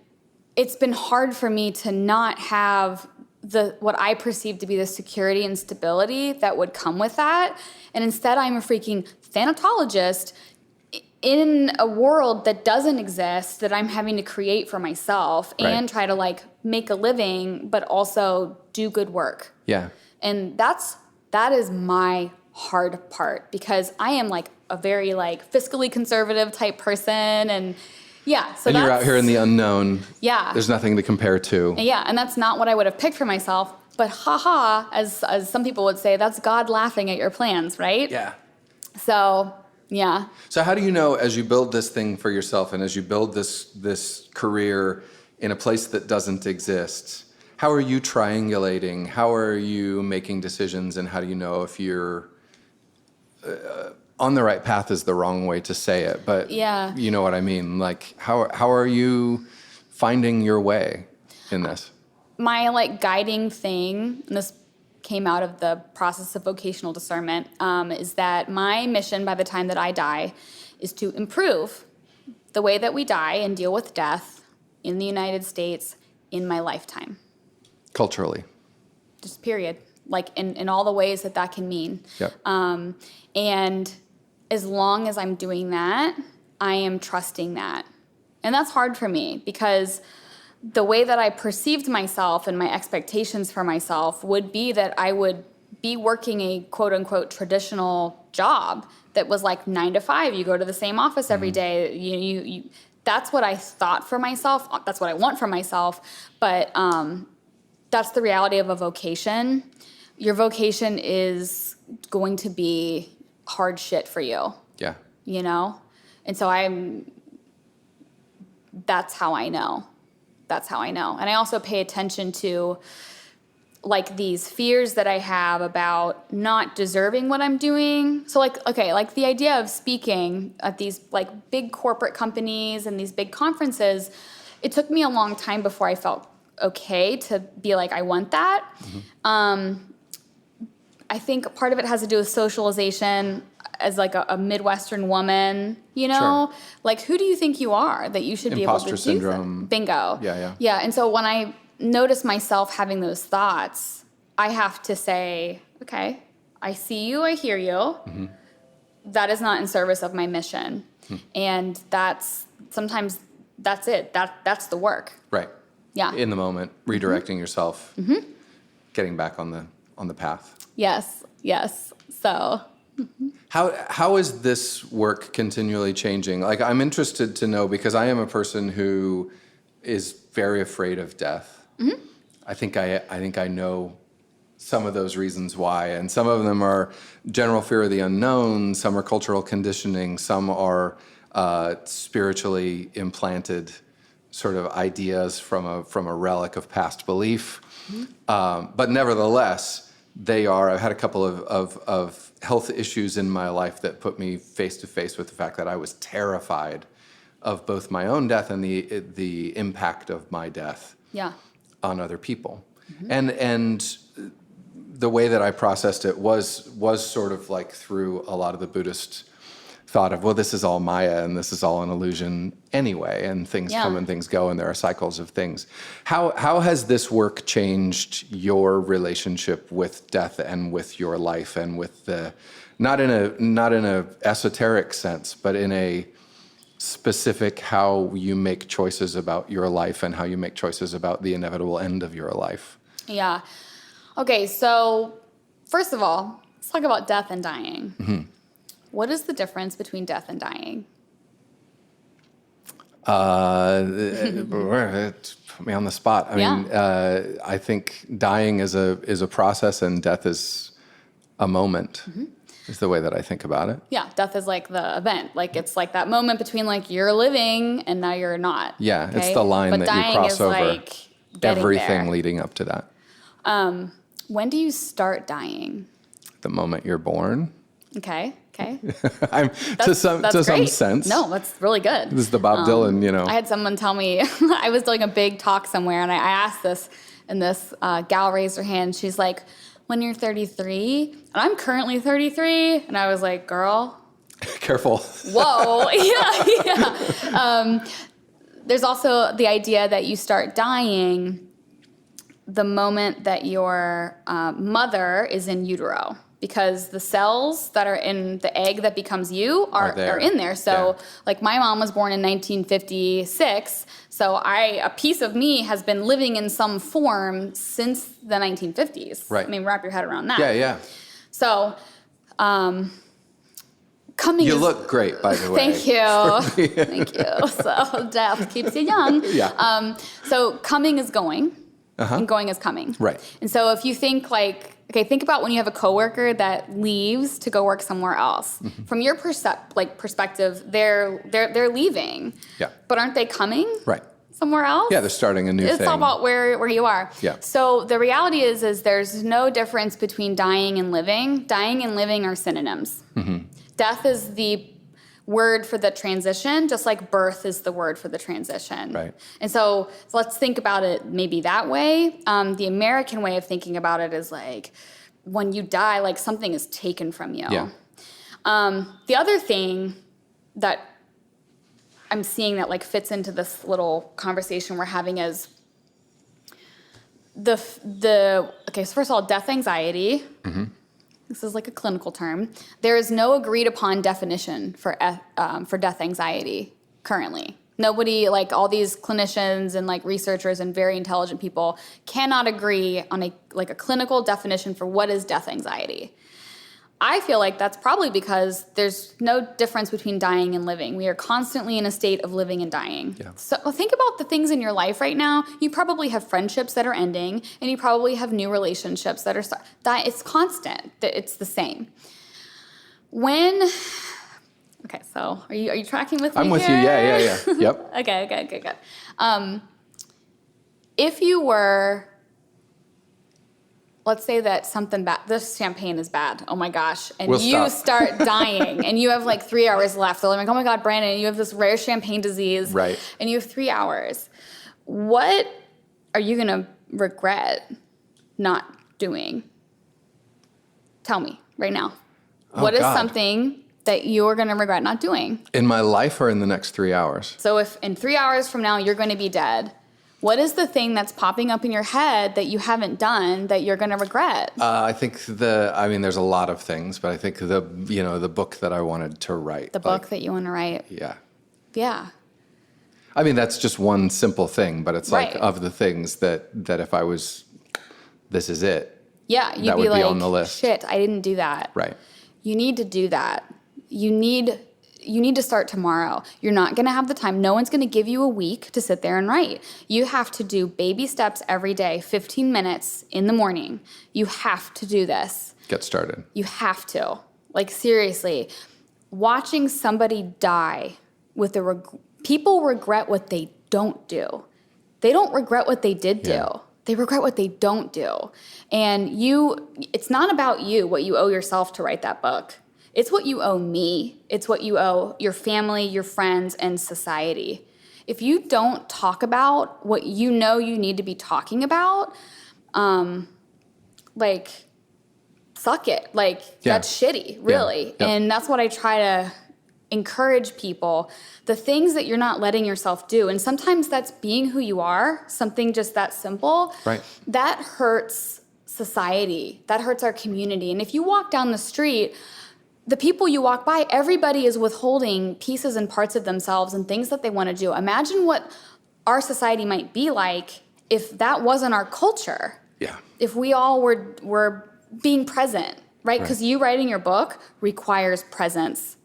it's been hard for me to not have what I perceive to be the security and stability that would come with that. And instead I'm a freaking thanatologist in a world that doesn't exist that I'm having to create for myself and try to make a living, but also do good work. Yeah. And that is my hard part because I am a very fiscally conservative type person and so and you're out here in the unknown. Yeah. There's nothing to compare to. Yeah, and that's not what I would have picked for myself. But haha, as some people would say, that's God laughing at your plans, right? Yeah. So Yeah. So how do you know, as you build this thing for yourself and as you build this career in a place that doesn't exist, how are you triangulating? How are you making decisions? And how do you know if you're on the right path is the wrong way to say it, but yeah. you know what I mean? Like, how are you finding your way in this? My like guiding thing, and this came out of the process of vocational discernment, is that my mission by the time that I die is to improve the way that we die and deal with death in the United States in my lifetime. Culturally. Just period. Like in all the ways that can mean. Yep. And as long as I'm doing that, I am trusting that. And that's hard for me because the way that I perceived myself and my expectations for myself would be that I would be working a quote unquote traditional job that was like 9 to 5. You go to the same office every day. You that's what I thought for myself. That's what I want for myself. But that's the reality of a vocation. Your vocation is going to be hard shit for you. Yeah. You know? And so that's how I know. That's how I know. And I also pay attention to like these fears that I have about not deserving what I'm doing. So like, okay, like the idea of speaking at these like big corporate companies and these big conferences, it took me a long time before I felt okay to be like, I want that. Mm-hmm. I think part of it has to do with socialization as like a Midwestern woman, you know? Sure. Like, who do you think you are that you should Imposter be able to syndrome. do that? Bingo. Yeah. Yeah, and so when I notice myself having those thoughts, I have to say, okay, I see you, I hear you. Mm-hmm. That is not in service of my mission. And sometimes that's it. That's the work. Right. Yeah. In the moment, redirecting yourself, getting back on the path. Yes. So. How is this work continually changing? Like, I'm interested to know because I am a person who is very afraid of death. Mm-hmm. I think I know some of those reasons why, and some of them are general fear of the unknown. Some are cultural conditioning. Some are spiritually implanted sort of ideas from a relic of past belief. Mm-hmm. But nevertheless, I've had a couple of health issues in my life that put me face to face with the fact that I was terrified of both my own death and the impact of my death on other people. Mm-hmm. And the way that I processed it was sort of like through a lot of the Buddhist thought of, well, this is all Maya and this is all an illusion anyway, and things come and things go, and there are cycles of things. How has this work changed your relationship with death and with your life and with not in a esoteric sense, but in a specific how you make choices about your life and how you make choices about the inevitable end of your life? Yeah. Okay, so first of all, let's talk about death and dying. Mm-hmm. What is the difference between death and dying? It put me on the spot. I mean, I think dying is a process and death is a moment. Mm-hmm. Is the way that I think about it. Yeah, death is like the event. Like it's like that moment between like you're living and now you're not. Yeah, okay? It's the line that you cross over. Like everything leading up to that. When do you start dying? The moment you're born. Okay. To some sense. No, that's really good. This is the Bob Dylan, you know. I had someone tell me, I was doing a big talk somewhere, and I asked this, and this gal raised her hand. She's like, when you're 33, and I'm currently 33, and I was like, girl. Careful. Whoa, yeah. There's also the idea that you start dying the moment that your mother is in utero. Because the cells that are in the egg that becomes you are in there. So, like, my mom was born in 1956. So, a piece of me has been living in some form since the 1950s. Right. I mean, wrap your head around that. Yeah. So, You look great, by the way. Thank you. Thank you. So, death keeps you young. Yeah. So, coming is going. and going is coming. Right. And so if you think like, okay, think about when you have a coworker that leaves to go work somewhere else. From your perspective, they're leaving. Yeah. But aren't they coming? Right. Somewhere else? Yeah, they're starting a new thing. It's all about where you are. Yeah. So the reality is there's no difference between dying and living. Dying and living are synonyms. Death is the word for the transition, just like birth is the word for the transition. Right. And so let's think about it maybe that way. The American way of thinking about it is like when you die, like something is taken from you. Yeah. The other thing that I'm seeing that like fits into this little conversation we're having is okay, so first of all, death anxiety. This is like a clinical term. There is no agreed upon definition for death anxiety currently. Nobody, like all these clinicians and like researchers and very intelligent people cannot agree on a clinical definition for what is death anxiety. I feel like that's probably because there's no difference between dying and living. We are constantly in a state of living and dying. Yeah. So think about the things in your life right now. You probably have friendships that are ending, and you probably have new relationships that are it's constant. It's the same. Okay, so are you tracking with me? I'm with you. Yeah. Yep. Okay, good. If you were, let's say that something bad, this champagne is bad, oh my gosh, and you start dying, and you have like 3 hours left. They're like, oh my God, Brandon, you have this rare champagne disease, right? And you have 3 hours. What are you gonna regret not doing? Tell me right now. What is something that you're gonna regret not doing? In my life or in the next 3 hours? So if in 3 hours from now you're gonna be dead, what is the thing that's popping up in your head that you haven't done that you're going to regret? I think there's a lot of things, but I think the book that I wanted to write. The book that you want to write. Yeah. Yeah. I mean, that's just one simple thing, but it's right. like of the things that if I was, this is it. Yeah. You'd that would be like, on the list. Shit, I didn't do that. Right. You need to do that. You need to start tomorrow. You're not going to have the time. No one's going to give you a week to sit there and write. You have to do baby steps every day, 15 minutes in the morning. You have to do this. Get started. You have to. Like, seriously. Watching somebody die with people regret what they don't do. They don't regret what they did do. They regret what they don't do. And it's not about you, what you owe yourself to write that book. It's what you owe me. It's what you owe your family, your friends, and society. If you don't talk about what you know you need to be talking about, suck it. That's shitty, really. Yeah. And that's what I try to encourage people. The things that you're not letting yourself do, and sometimes that's being who you are, something just that simple. Right. That hurts society. That hurts our community. And if you walk down the street, the people you walk by, everybody is withholding pieces and parts of themselves and things that they want to do. Imagine what our society might be like if that wasn't our culture. Yeah. If we all were being present, right? Because you writing your book requires presence.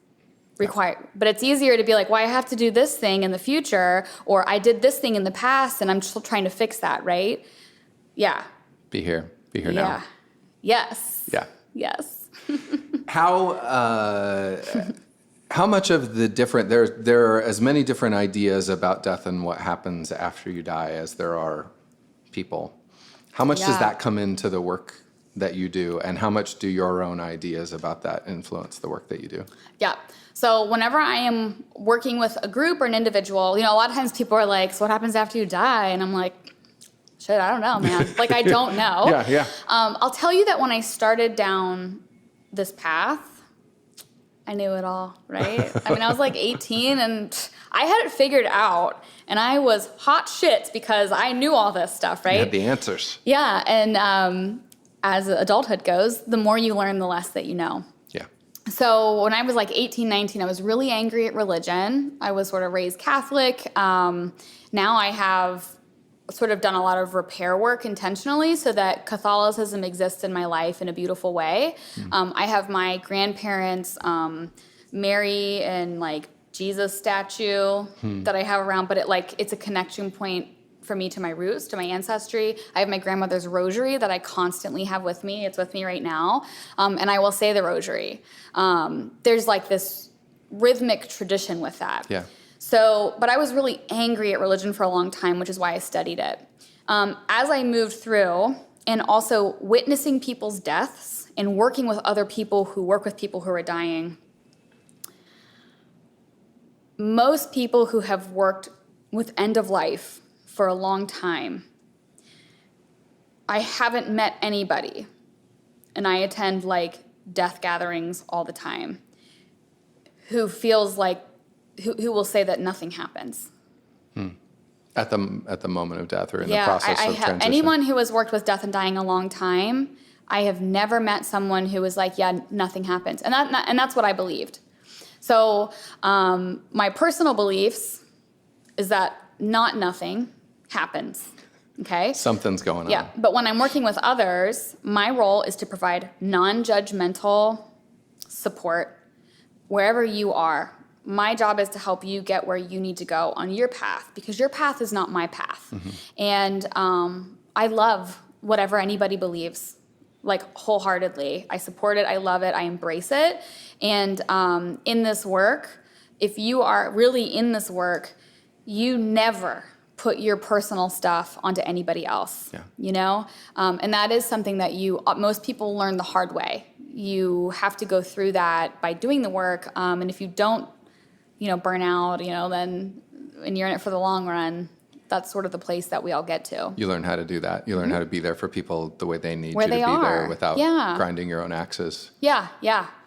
But it's easier to be like, well, I have to do this thing in the future, or I did this thing in the past, and I'm still trying to fix that, right? Yeah. Be here now. Yes. Yeah. Yes. How much of the different, there are as many different ideas about death and what happens after you die as there are people. How much does that come into the work that you do, and how much do your own ideas about that influence the work that you do? Yeah. So whenever I am working with a group or an individual, a lot of times people are like, so what happens after you die? And I'm like, shit, I don't know, man. I don't know. Yeah. I'll tell you that when I started down this path, I knew it all, right? I was like 18 and I had it figured out, and I was hot shit because I knew all this stuff, right? You had the answers. Yeah, and as adulthood goes, the more you learn, the less that you know. Yeah. So when I was like 18, 19, I was really angry at religion. I was sort of raised Catholic. Now I have sort of done a lot of repair work intentionally so that Catholicism exists in my life in a beautiful way. I have my grandparents' Mary and Jesus statue that I have around, but it's a connection point for me to my roots, to my ancestry. I have my grandmother's rosary that I constantly have with me. It's with me right now. And I will say the rosary. There's like this rhythmic tradition with that. Yeah. So, but I was really angry at religion for a long time, which is why I studied it. As I moved through and also witnessing people's deaths and working with other people who work with people who are dying, most people who have worked with end of life for a long time, I haven't met anybody, and I attend like death gatherings all the time, who feels like, who will say that nothing happens. At the moment of death or in the process of transition. Anyone who has worked with death and dying a long time, I have never met someone who was like, yeah, nothing happens. And that's what I believed. So my personal beliefs is that nothing happens, okay? Something's going on. Yeah, but when I'm working with others, my role is to provide non-judgmental support wherever you are. My job is to help you get where you need to go on your path, because your path is not my path. And I love whatever anybody believes, like wholeheartedly. I support it, I love it, I embrace it. And in this work, if you are really in this work, you never put your personal stuff onto anybody else, you know? And that is something that most people learn the hard way. You have to go through that by doing the work. And if you don't, burn out, then, and you're in it for the long run, that's sort of the place that we all get to. You learn how to do that. You learn how to be there for people the way they need Where you to they be are. there without grinding your own axes. Yeah.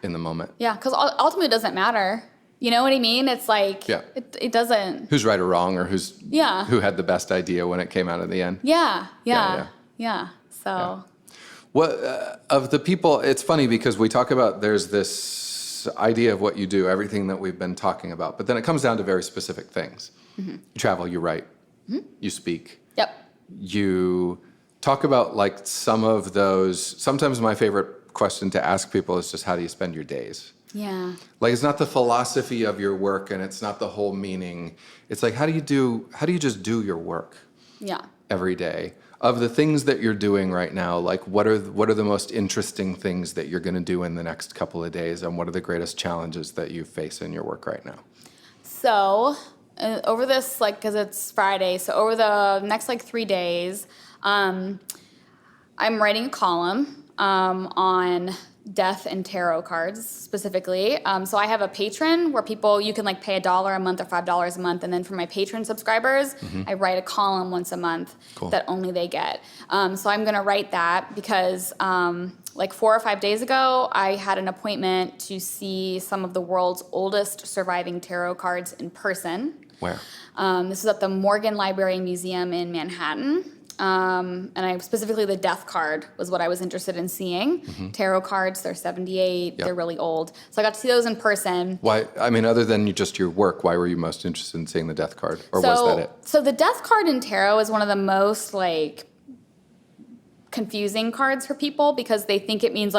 In the moment. Yeah, because ultimately it doesn't matter. You know what I mean? It's like, it doesn't. Who's right or wrong, or who had the best idea when it came out in the end. Yeah. So. What of the people, it's funny because we talk about, there's this idea of what you do, everything that we've been talking about, but then it comes down to very specific things. You travel, you write, you speak. Yep. You talk about like some of those. Sometimes my favorite question to ask people is just, how do you spend your days? Yeah. Like, it's not the philosophy of your work and it's not the whole meaning. It's like, how do you just do your work? Yeah. Every day? Of the things that you're doing right now, like what are the most interesting things that you're going to do in the next couple of days, and what are the greatest challenges that you face in your work right now? So over this, because it's Friday, so over the next 3 days, I'm writing a column on death and tarot cards specifically. So I have a patron where you can pay $1 a month or $5 a month, and then for my patron subscribers, I write a column once a month that only they get. So I'm going to write that because 4 or 5 days ago, I had an appointment to see some of the world's oldest surviving tarot cards in person. Where? This is at the Morgan Library Museum in Manhattan. And specifically the death card was what I was interested in seeing. Tarot cards, they're 78, they're really old. So I got to see those in person. Why? I mean, other than just your work, why were you most interested in seeing the death card? Or was that it? So the death card in tarot is one of the most confusing cards for people because they think it means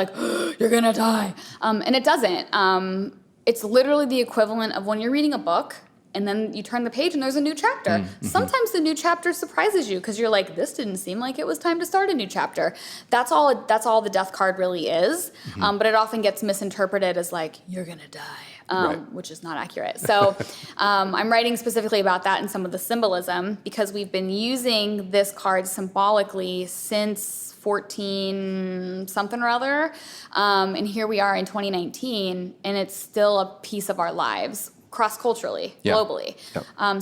you're gonna die. And it doesn't. It's literally the equivalent of when you're reading a book and then you turn the page and there's a new chapter. Sometimes the new chapter surprises you because you're like, this didn't seem like it was time to start a new chapter. That's all the death card really is. But it often gets misinterpreted as you're gonna die, which is not accurate. So I'm writing specifically about that and some of the symbolism because we've been using this card symbolically since 14 something or other. And here we are in 2019 and it's still a piece of our lives. Cross-culturally, globally.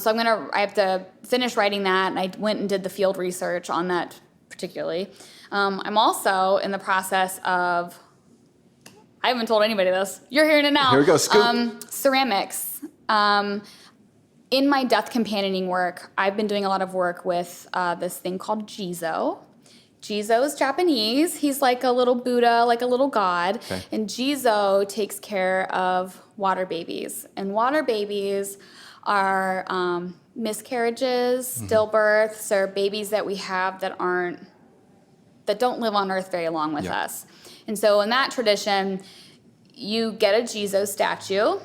So I have to finish writing that, and I went and did the field research on that particularly. I'm also in the process of, I haven't told anybody this, you're hearing it now. Here we go, scoop. Ceramics. In my death companioning work, I've been doing a lot of work with this thing called Jizo. Jizo is Japanese. He's like a little Buddha, like a little god. Okay. And Jizo takes care of water babies. And water babies are miscarriages, stillbirths, or babies that we have that don't live on Earth very long with us. And so in that tradition, you get a Jizo statue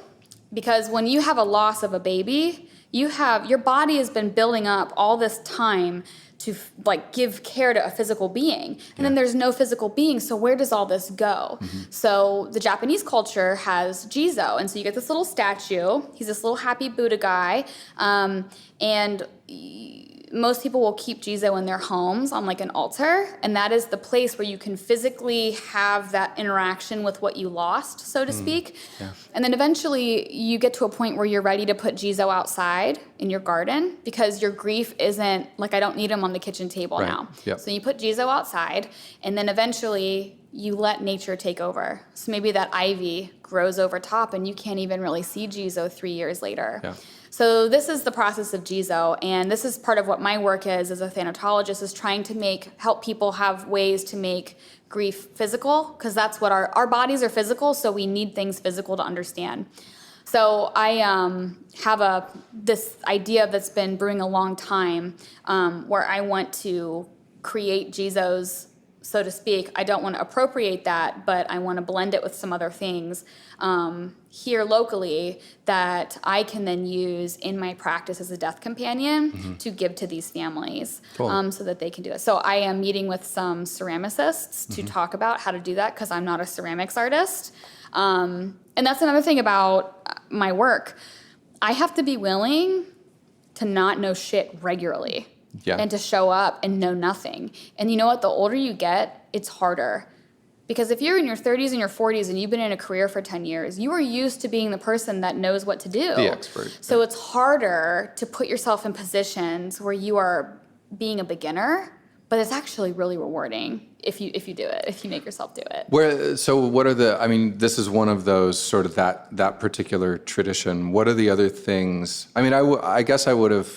because when you have a loss of a baby, your body has been building up all this time to like give care to a physical being, and then there's no physical being, so where does all this go? So the Japanese culture has Jizo, and so you get this little statue. He's this little happy Buddha guy, and most people will keep Jizo in their homes on like an altar, and that is the place where you can physically have that interaction with what you lost, so to speak. And then eventually you get to a point where you're ready to put Jizo outside in your garden, because your grief isn't like, I don't need him on the kitchen table now. So you put Jizo outside, and then eventually you let nature take over. So maybe that ivy grows over top and you can't even really see Jizo 3 years later. So this is the process of Jizo, and this is part of what my work is as a thanatologist, is trying to help people have ways to make grief physical, because that's what our bodies are physical, so we need things physical to understand. So I have this idea that's been brewing a long time, where I want to create Jizos, so to speak. I don't want to appropriate that, but I want to blend it with some other things here locally that I can then use in my practice as a death companion to give to these families so that they can do it. So I am meeting with some ceramicists to talk about how to do that, because I'm not a ceramics artist. And that's another thing about my work. I have to be willing to not know shit regularly. And to show up and know nothing. And you know what? The older you get, it's harder. Because if you're in your 30s and your 40s and you've been in a career for 10 years, you are used to being the person that knows what to do. The expert. So it's harder to put yourself in positions where you are being a beginner, but it's actually really rewarding if you do it, if you make yourself do it. So what are this is one of those sort of that particular tradition. What are the other things? I mean, I guess I would have,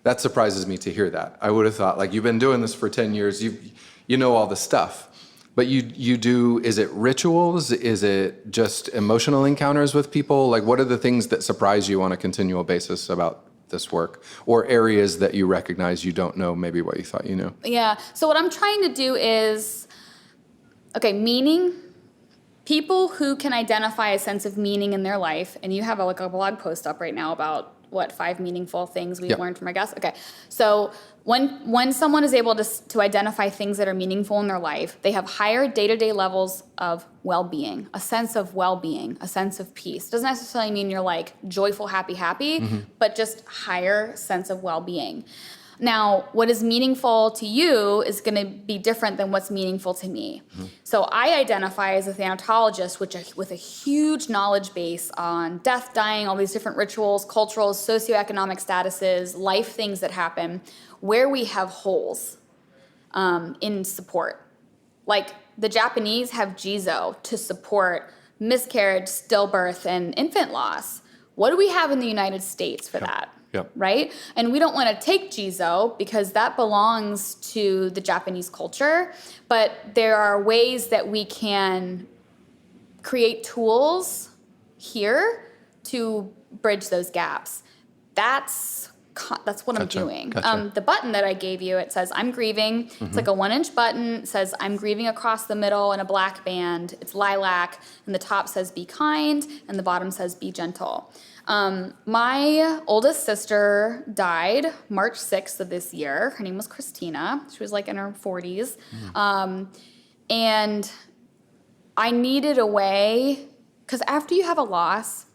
that surprises me to hear that. I would have thought, like, you've been doing this for 10 years, you know all the stuff. But you do, is it rituals? Is it just emotional encounters with people? Like, what are the things that surprise you on a continual basis about this work? Or areas that you recognize you don't know maybe what you thought you knew? Yeah, so what I'm trying to do is, meaning. People who can identify a sense of meaning in their life, and you have a blog post up right now about 5 meaningful things we've learned from our guests. Okay, so when someone is able to identify things that are meaningful in their life, they have higher day-to-day levels of well-being, a sense of well-being, a sense of peace. Doesn't necessarily mean you're like joyful, happy, but just higher sense of well-being. Now, what is meaningful to you is going to be different than what's meaningful to me. So I identify as a thanatologist with a huge knowledge base on death, dying, all these different rituals, cultural, socioeconomic statuses, life things that happen, where we have holes in support. Like the Japanese have Jizo to support miscarriage, stillbirth, and infant loss. What do we have in the United States for that? Right? And we don't want to take Jizo because that belongs to the Japanese culture, but there are ways that we can create tools here to bridge those gaps. That's what I'm doing. The button that I gave you, it says, I'm grieving. It's like a 1-inch button. It says, I'm grieving across the middle in a black band. It's lilac, and the top says, be kind, and the bottom says, be gentle. My oldest sister died March 6th of this year. Her name was Christina. She was like in her 40s. And I needed a way, because after you have a loss,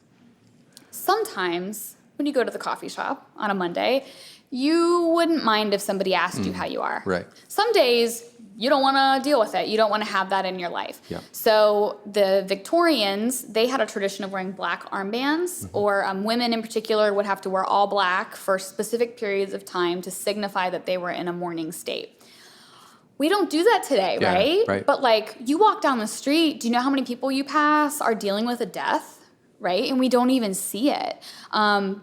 sometimes when you go to the coffee shop on a Monday, you wouldn't mind if somebody asked you how you are. Right. Some days you don't want to deal with it. You don't want to have that in your life. So the Victorians, they had a tradition of wearing black armbands, or women in particular would have to wear all black for specific periods of time to signify that they were in a mourning state. We don't do that today, right? But like, you walk down the street, do you know how many people you pass are dealing with a death? Right? And we don't even see it.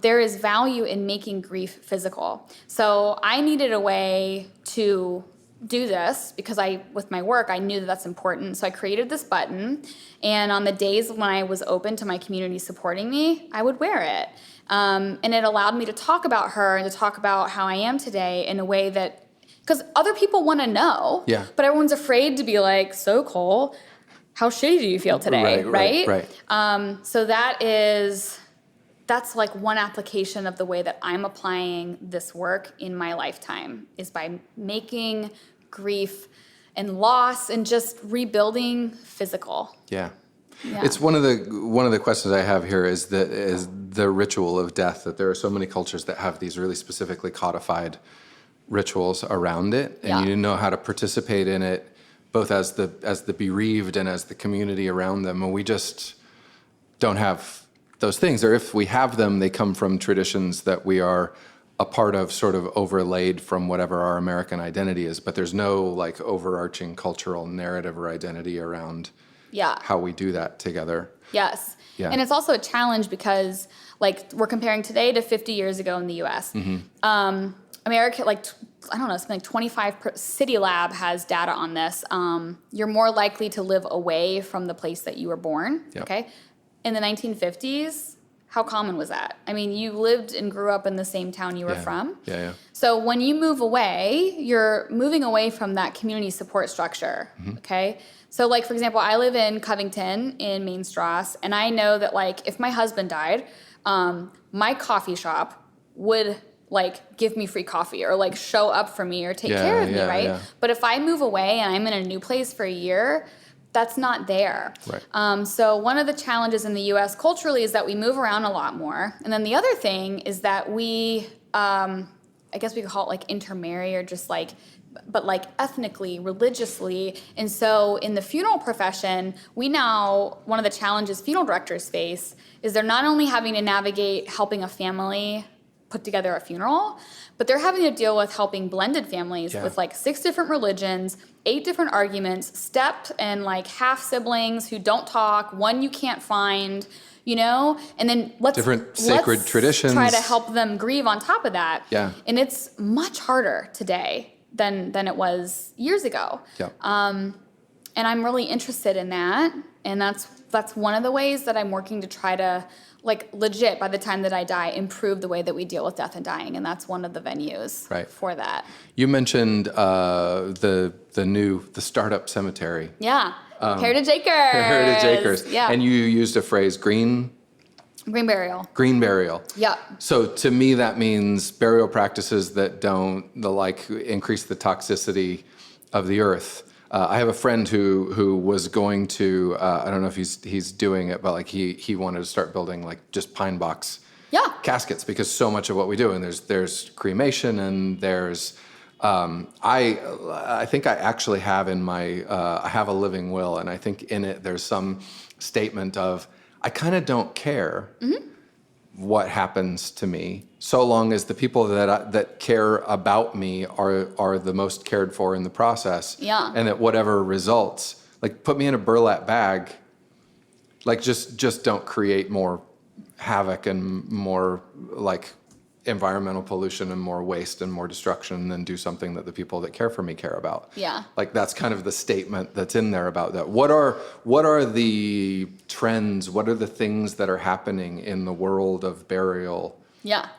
There is value in making grief physical. So I needed a way to do this because with my work, I knew that that's important. So I created this button, and on the days when I was open to my community supporting me, I would wear it. And it allowed me to talk about her and to talk about how I am today in a way that, because other people want to know, but everyone's afraid to be like, so Cole, how shitty do you feel today, right? Right. So that is that's like one application of the way that I'm applying this work in my lifetime, is by making grief and loss and just rebuilding physical. Yeah. Yeah. It's one of the questions I have here is the ritual of death, that there are so many cultures that have these really specifically codified rituals around it, and you know how to participate in it, both as the bereaved and as the community around them. And we just don't have those things, or if we have them, they come from traditions that we are a part of, sort of overlaid from whatever our American identity is. But there's no like overarching cultural narrative or identity around how we do that together. Yes. Yeah. And it's also a challenge because, like, we're comparing today to 50 years ago in the U.S. America, like, I don't know, something like 25 City Lab has data on this. You're more likely to live away from the place that you were born. Yep. Okay. In the 1950s, how common was that? I mean, you lived and grew up in the same town you were from. Yeah. So when you move away, you're moving away from that community support structure. Okay. So, like, for example, I live in Covington in Main Strasse, and I know that, like, if my husband died, my coffee shop would, like, give me free coffee or, like, show up for me or take care of me, right? Yeah. But if I move away and I'm in a new place for a year, that's not there. Right. So one of the challenges in the U.S. culturally is that we move around a lot more. And then the other thing is that we, I guess we could call it, like, intermarry, or just, like, but, like, ethnically, religiously. And so in the funeral profession, one of the challenges funeral directors face is they're not only having to navigate helping a family put together a funeral, but they're having to deal with helping blended families with, like, 6 different religions, 8 different arguments, step and, like, half siblings who don't talk, one you can't find, you know? And then let's sacred traditions. Try to help them grieve on top of that. Yeah. And it's much harder today than it was years ago. Yeah. And I'm really interested in that. And that's one of the ways that I'm working to try to, like, legit, by the time that I die, improve the way that we deal with death and dying. And that's one of the venues for that. You mentioned the startup cemetery. Yeah. Heritage Acres. Heritage Acres. Yeah. And you used a phrase, green burial. Green burial. Yeah. So to me, that means burial practices that don't increase the toxicity of the earth. I have a friend who was going to, I don't know if he's doing it, but, like, he wanted to start building, like, just pine box caskets, because so much of what we do, and there's cremation, and there's I think I actually have in my I have a living will, and I think in it there's some statement of, I kind of don't care what happens to me, so long as the people that care about me are the most cared for in the process. Yeah. And that whatever results, like, put me in a burlap bag, like, just don't create more havoc and more, like, environmental pollution and more waste and more destruction, than do something that the people that care for me care about. Yeah. Like, that's kind of the statement that's in there about that. What are the trends? What are the things that are happening in the world of burial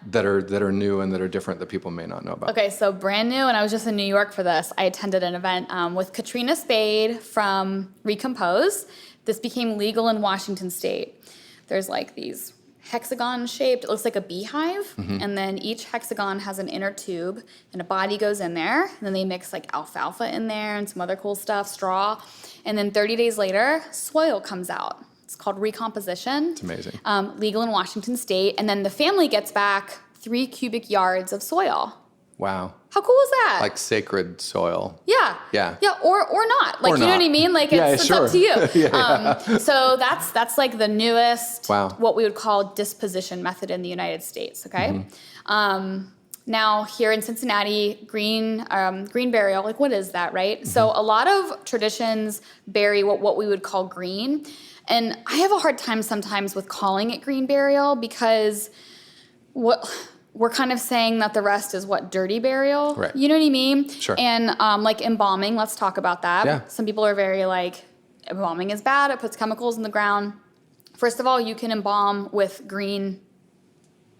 that are new and that are different that people may not know about? Okay, so brand new, and I was just in New York for this. I attended an event with Katrina Spade from Recompose. This became legal in Washington State. There's, like, these hexagon shaped, it looks like a beehive, and then each hexagon has an inner tube, and a body goes in there, and then they mix, like, alfalfa in there and some other cool stuff, straw, and then 30 days later, soil comes out. It's called recomposition. It's amazing. Legal in Washington State, and then the family gets back 3 cubic yards of soil. Wow. How cool is that? Like sacred soil. Yeah. Yeah. Yeah, or not. Like, or you know what I mean? Like, it's up to you. So that's like the newest, what we would call disposition method in the United States, okay? Now, here in Cincinnati, green burial, like, what is that, right? So a lot of traditions bury what we would call green. And I have a hard time sometimes with calling it green burial, because we're kind of saying that the rest is dirty burial. Right. You know what I mean? Sure. And like embalming, let's talk about that. Yeah. Some people are very like, embalming is bad, it puts chemicals in the ground. First of all, you can embalm with green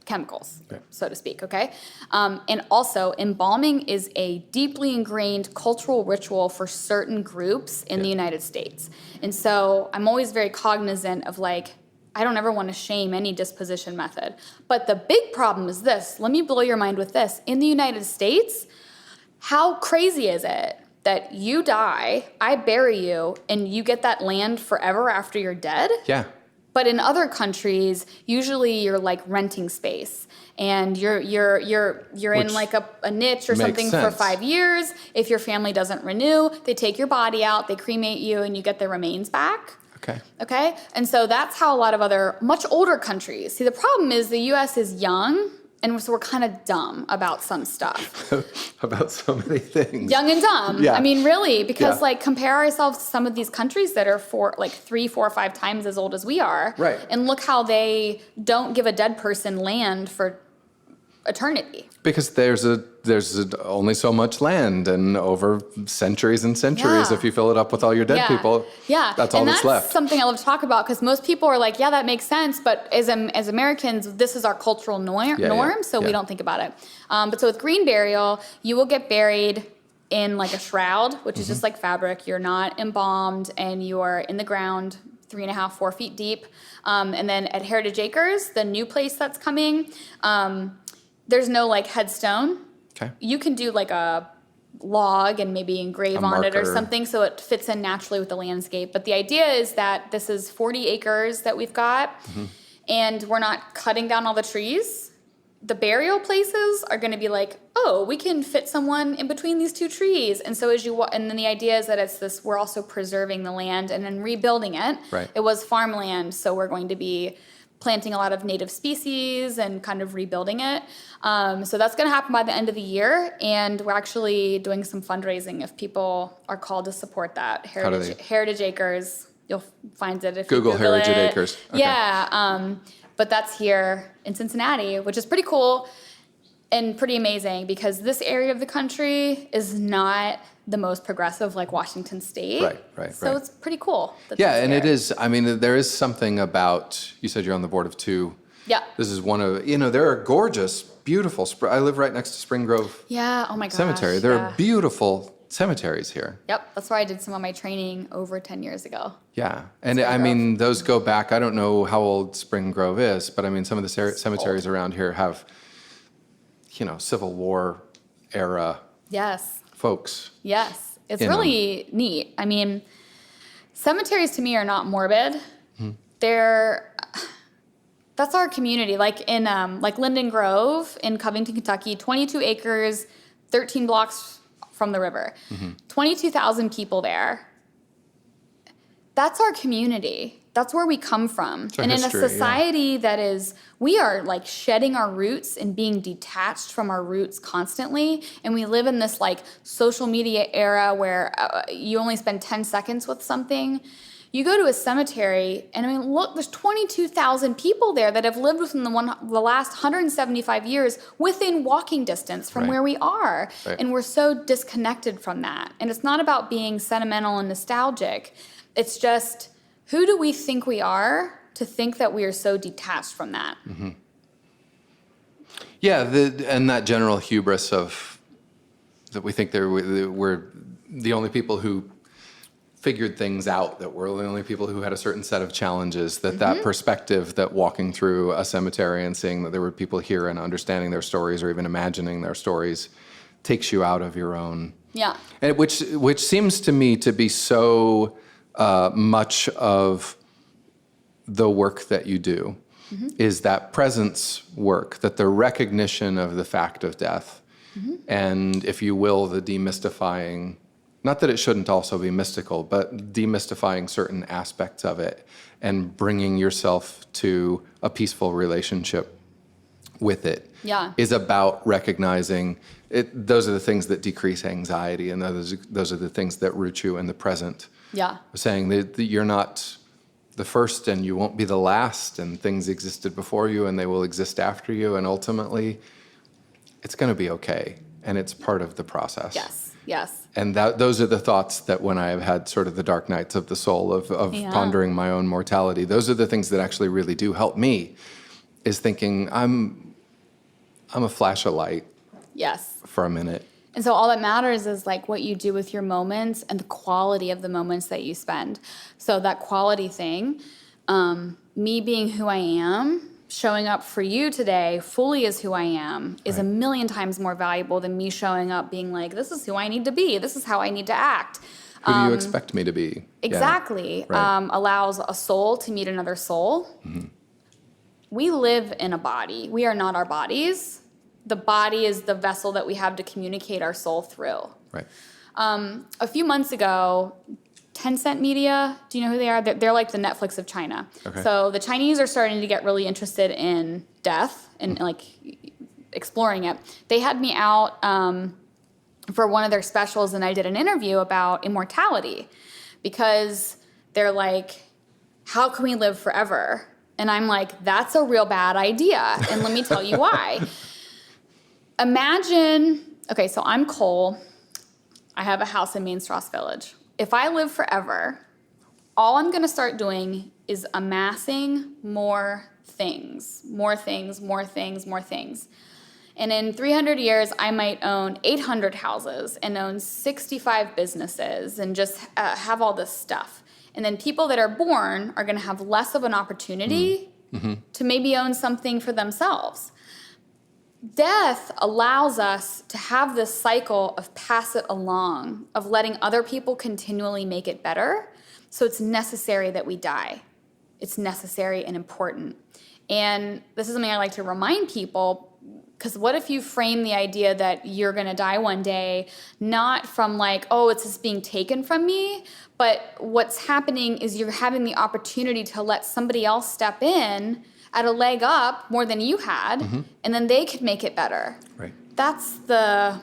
chemicals, so to speak, okay? And also, embalming is a deeply ingrained cultural ritual for certain groups in the United States. And so I'm always very cognizant of, like, I don't ever want to shame any disposition method. But the big problem is this. Let me blow your mind with this. In the United States, how crazy is it that you die, I bury you, and you get that land forever after you're dead? Yeah. But in other countries, usually you're like renting space, and you're in like a niche or something for 5 years. If your family doesn't renew, they take your body out, they cremate you, and you get the remains back. Okay? And so that's how a lot of other much older countries. See, the problem is the U.S. is young, and so we're kind of dumb about some stuff. About so many things. Young and dumb. Yeah. I mean, really, because like compare ourselves to some of these countries that are 3, 4, 5 times as old as we are. Right. And look how they don't give a dead person land for eternity. Because there's only so much land, and over centuries and centuries, if you fill it up with all your dead people, that's all that's left. That's something I love to talk about, because most people are like, yeah, that makes sense, but as Americans, this is our cultural norm, so we don't think about it. But so with green burial, you will get buried in like a shroud, which is just like fabric. You're not embalmed, and you are in the ground 3.5, 4 feet deep. And then at Heritage Acres, the new place that's coming, there's no like headstone. Okay. You can do like a log and maybe engrave on it or something, so it fits in naturally with the landscape. But the idea is that this is 40 acres that we've got, and we're not cutting down all the trees. The burial places are going to be like, oh, we can fit someone in between these 2 trees. And so and then the idea is that it's this, we're also preserving the land and then rebuilding it. Right. It was farmland, so we're going to be planting a lot of native species and kind of rebuilding it. So that's going to happen by the end of the year, and we're actually doing some fundraising if people are called to support that. Heritage Acres, you'll find it if you Google Heritage it. Acres. Okay. Yeah, but that's here in Cincinnati, which is pretty cool and pretty amazing, because this area of the country is not the most progressive like Washington State. Right. So it's pretty cool. And it is, I mean, there is something about, you said you're on the board of 2. Yeah. This is one of, there are gorgeous, beautiful, I live right next to Spring Grove oh my gosh, Cemetery. There are beautiful cemeteries here. Yep, that's where I did some of my training over 10 years ago. Yeah, and I mean, those go back, I don't know how old Spring Grove is, but I mean, some of the cemeteries around here have, Civil War era folks. Yes, it's really neat. I mean, cemeteries to me are not morbid. That's our community. Like in like Linden Grove in Covington, Kentucky, 22 acres, 13 blocks from the river, 22,000 people there. That's our community. That's where we come from. And in a society that is, we are like shedding our roots and being detached from our roots constantly. And we live in this like social media era where you only spend 10 seconds with something. You go to a cemetery, and I mean, look, there's 22,000 people there that have lived within the last 175 years within walking distance from where we are. Right. And we're so disconnected from that. And it's not about being sentimental and nostalgic. It's just, who do we think we are to think that we are so detached from that? Yeah, and that general hubris of that we think we're the only people who figured things out, that we're the only people who had a certain set of challenges, that perspective that walking through a cemetery and seeing that there were people here and understanding their stories or even imagining their stories takes you out of your own. Yeah. And which seems to me to be so much of the work that you do is that presence work, that the recognition of the fact of death, and if you will, the demystifying, not that it shouldn't also be mystical, but demystifying certain aspects of it and bringing yourself to a peaceful relationship with it is about recognizing it. Those are the things that decrease anxiety, and those are the things that root you in the present. Yeah. Saying that you're not the first and you won't be the last, and things existed before you and they will exist after you, and ultimately it's going to be okay, and it's part of the process. Yes. And those are the thoughts that when I have had sort of the dark nights of the soul of pondering my own mortality, those are the things that actually really do help me, is thinking I'm a flash of light. Yes. For a minute. And so all that matters is like what you do with your moments and the quality of the moments that you spend. So that quality thing me being who I am, showing up for you today fully as who I am is a million times more valuable than me showing up being like, this is who I need to be. This is how I need to act. Who do you expect me to be? Exactly. Yeah. Allows a soul to meet another soul. Mm-hmm. We live in a body. We are not our bodies. The body is the vessel that we have to communicate our soul through. Right. A few months ago, Tencent Media, do you know who they are? They're like the Netflix of China. Okay. So the Chinese are starting to get really interested in death and like exploring it. They had me out for one of their specials, and I did an interview about immortality because they're like, how can we live forever? And I'm like, that's a real bad idea. And let me tell you why. Imagine, okay, so I'm Cole. I have a house in Main Strasse Village. If I live forever, all I'm going to start doing is amassing more things. And in 300 years, I might own 800 houses and own 65 businesses and just have all this stuff. And then people that are born are going to have less of an opportunity to maybe own something for themselves. Death allows us to have this cycle of pass it along, of letting other people continually make it better. So it's necessary that we die. It's necessary and important. And this is something I like to remind people, because what if you frame the idea that you're going to die one day, not from like, oh, it's just being taken from me, but what's happening is you're having the opportunity to let somebody else step in at a leg up more than you had, and then they could make it better. Right. That's the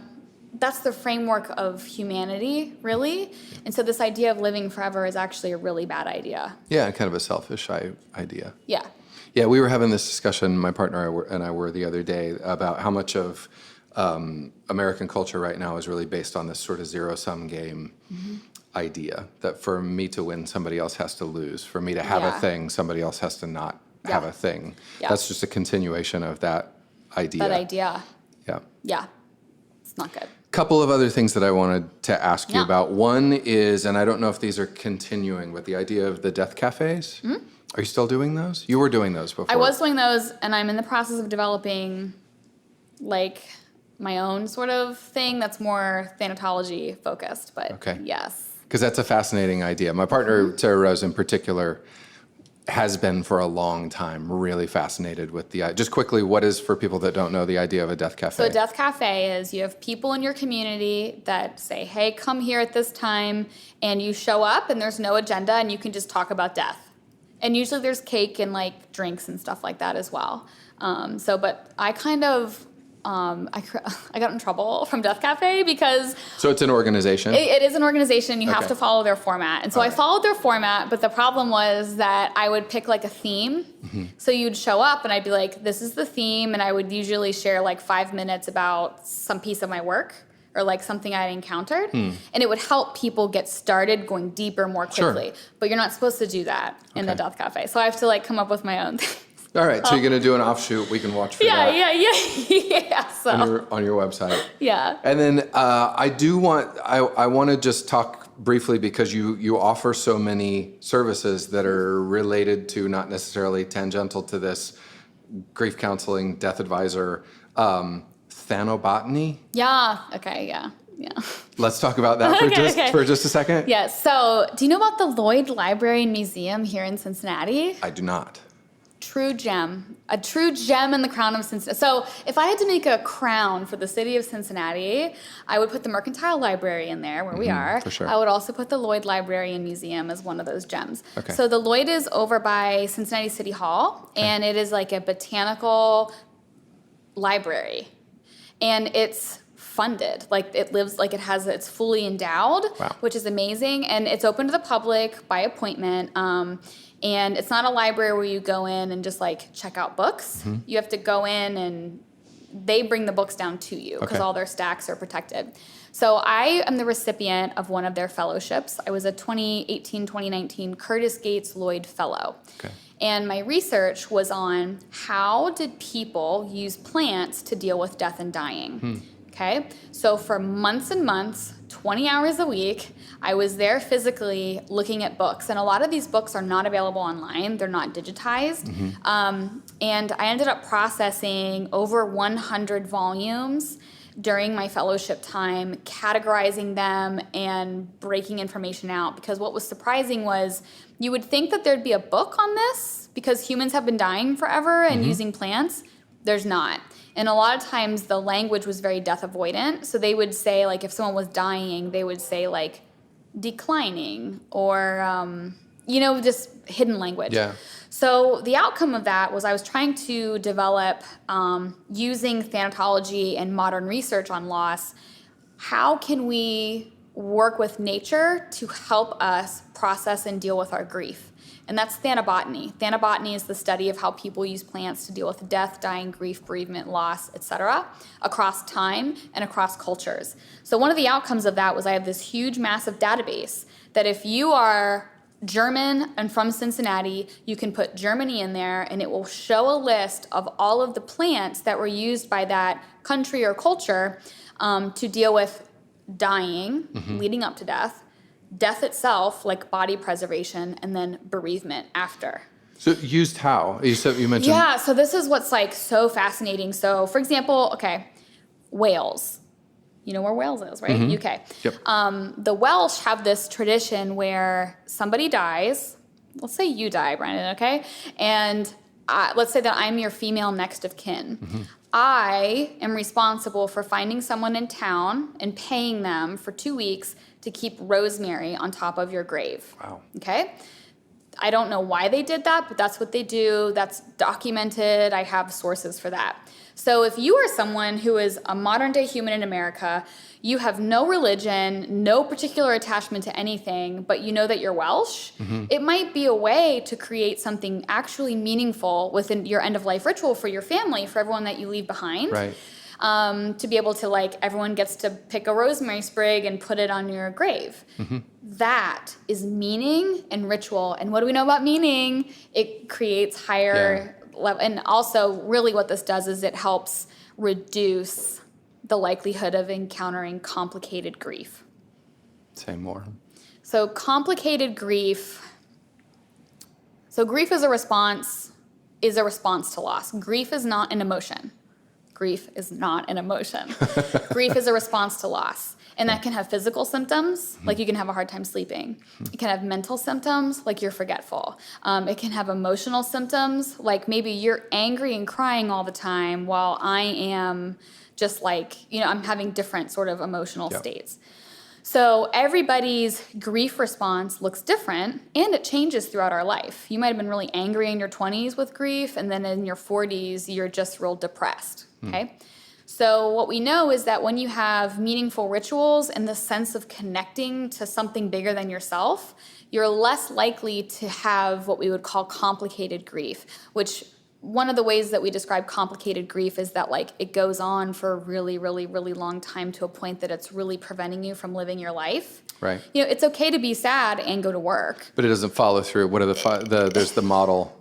framework of humanity, really. And so this idea of living forever is actually a really bad idea. Yeah, kind of a selfish idea. Yeah. Yeah, we were having this discussion, my partner and I were the other day, about how much of American culture right now is really based on this sort of zero-sum game idea, that for me to win, somebody else has to lose. For me to have a thing, somebody else has to not have a thing. Yeah. That's just a continuation of that idea. Yeah. Yeah. It's not good. Couple of other things that I wanted to ask you about. One is, and I don't know if these are continuing, but the idea of the death cafes. Mm-hmm. Are you still doing those? You were doing those before. I was doing those, and I'm in the process of developing like my own sort of thing that's more thanatology focused, but yes. Because that's a fascinating idea. My partner, Sarah Rose in particular, has been for a long time really fascinated with the, just quickly, what is, for people that don't know, the idea of a death cafe? So a death cafe is you have people in your community that say, hey, come here at this time, and you show up and there's no agenda and you can just talk about death. And usually there's cake and like drinks and stuff like that as well. But I kind of, I got in trouble from Death Cafe because... So it's an organization? It is an organization. You have to follow their format. And so I followed their format, but the problem was that I would pick like a theme. Mm-hmm. So you'd show up and I'd be like, this is the theme. And I would usually share like 5 minutes about some piece of my work or like something I'd encountered. And it would help people get started going deeper more quickly. Sure. But you're not supposed to do that in the Death Cafe. So I have to like come up with my own thing. All right, so you're going to do an offshoot. We can watch for that. Yeah. So. On your website. Yeah. And then I want to just talk briefly, because you offer so many services that are related to, not necessarily tangential to this, grief counseling, death advisor, Thanatologist. Yeah. Okay. Yeah. Let's talk about that for just a second. Yeah. So, do you know about the Lloyd Library and Museum here in Cincinnati? I do not. A true gem in the crown of Cincinnati. So if I had to make a crown for the city of Cincinnati, I would put the Mercantile Library in there, where we are. For sure. I would also put the Lloyd Library and Museum as one of those gems. Okay. So the Lloyd is over by Cincinnati City Hall, and it is like a botanical library. And it's funded. Like it lives, like it's fully endowed, which is amazing. And it's open to the public by appointment. And it's not a library where you go in and just like check out books. Mm-hmm. You have to go in and they bring the books down to you because all their stacks are protected. So I am the recipient of one of their fellowships. I was a 2018-2019 Curtis Gates Lloyd Fellow. Okay. And my research was on how did people use plants to deal with death and dying. Okay? So for months and months, 20 hours a week, I was there physically looking at books. And a lot of these books are not available online. They're not digitized. And I ended up processing over 100 volumes during my fellowship time, categorizing them and breaking information out. Because what was surprising was you would think that there'd be a book on this because humans have been dying forever and using plants. There's not. And a lot of times the language was very death avoidant. So they would say, like, if someone was dying, they would say, like, declining or, just hidden language. Yeah. So the outcome of that was I was trying to develop, using thanatology and modern research on loss, how can we work with nature to help us process and deal with our grief? And that's thanabotany. Thanabotany is the study of how people use plants to deal with death, dying, grief, bereavement, loss, etc., across time and across cultures. So one of the outcomes of that was I have this huge, massive database that if you are German and from Cincinnati, you can put Germany in there and it will show a list of all of the plants that were used by that country or culture to deal with dying, leading up to death, death itself, like body preservation, and then bereavement after. So used how? You mentioned... Yeah, so this is what's like so fascinating. So for example, Wales. You know where Wales is, right? UK. Yep. The Welsh have this tradition where somebody dies. Let's say you die, Brandon, okay? And let's say that I'm your female next of kin. I am responsible for finding someone in town and paying them for 2 weeks to keep rosemary on top of your grave. Wow. Okay? I don't know why they did that, but that's what they do. That's documented. I have sources for that. So if you are someone who is a modern day human in America, you have no religion, no particular attachment to anything, but you know that you're Welsh, it might be a way to create something actually meaningful within your end of life ritual for your family, for everyone that you leave behind. Right. To be able to, like, everyone gets to pick a rosemary sprig and put it on your grave. That is meaning and ritual. And what do we know about meaning? It creates higher level. And also, really what this does is it helps reduce the likelihood of encountering complicated grief. Say more. So complicated grief. So grief is a response to loss. Grief is not an emotion. Grief is not an emotion. Grief is a response to loss. And that can have physical symptoms, like you can have a hard time sleeping. It can have mental symptoms, like you're forgetful. It can have emotional symptoms, like maybe you're angry and crying all the time while I am just like, I'm having different sort of emotional states. So everybody's grief response looks different, and it changes throughout our life. You might have been really angry in your 20s with grief, and then in your 40s, you're just real depressed, okay? So what we know is that when you have meaningful rituals and the sense of connecting to something bigger than yourself, you're less likely to have what we would call complicated grief, which one of the ways that we describe complicated grief is that, like, it goes on for a really, really, really long time to a point that it's really preventing you from living your life. Right. It's okay to be sad and go to work. But it doesn't follow through. What are there's the model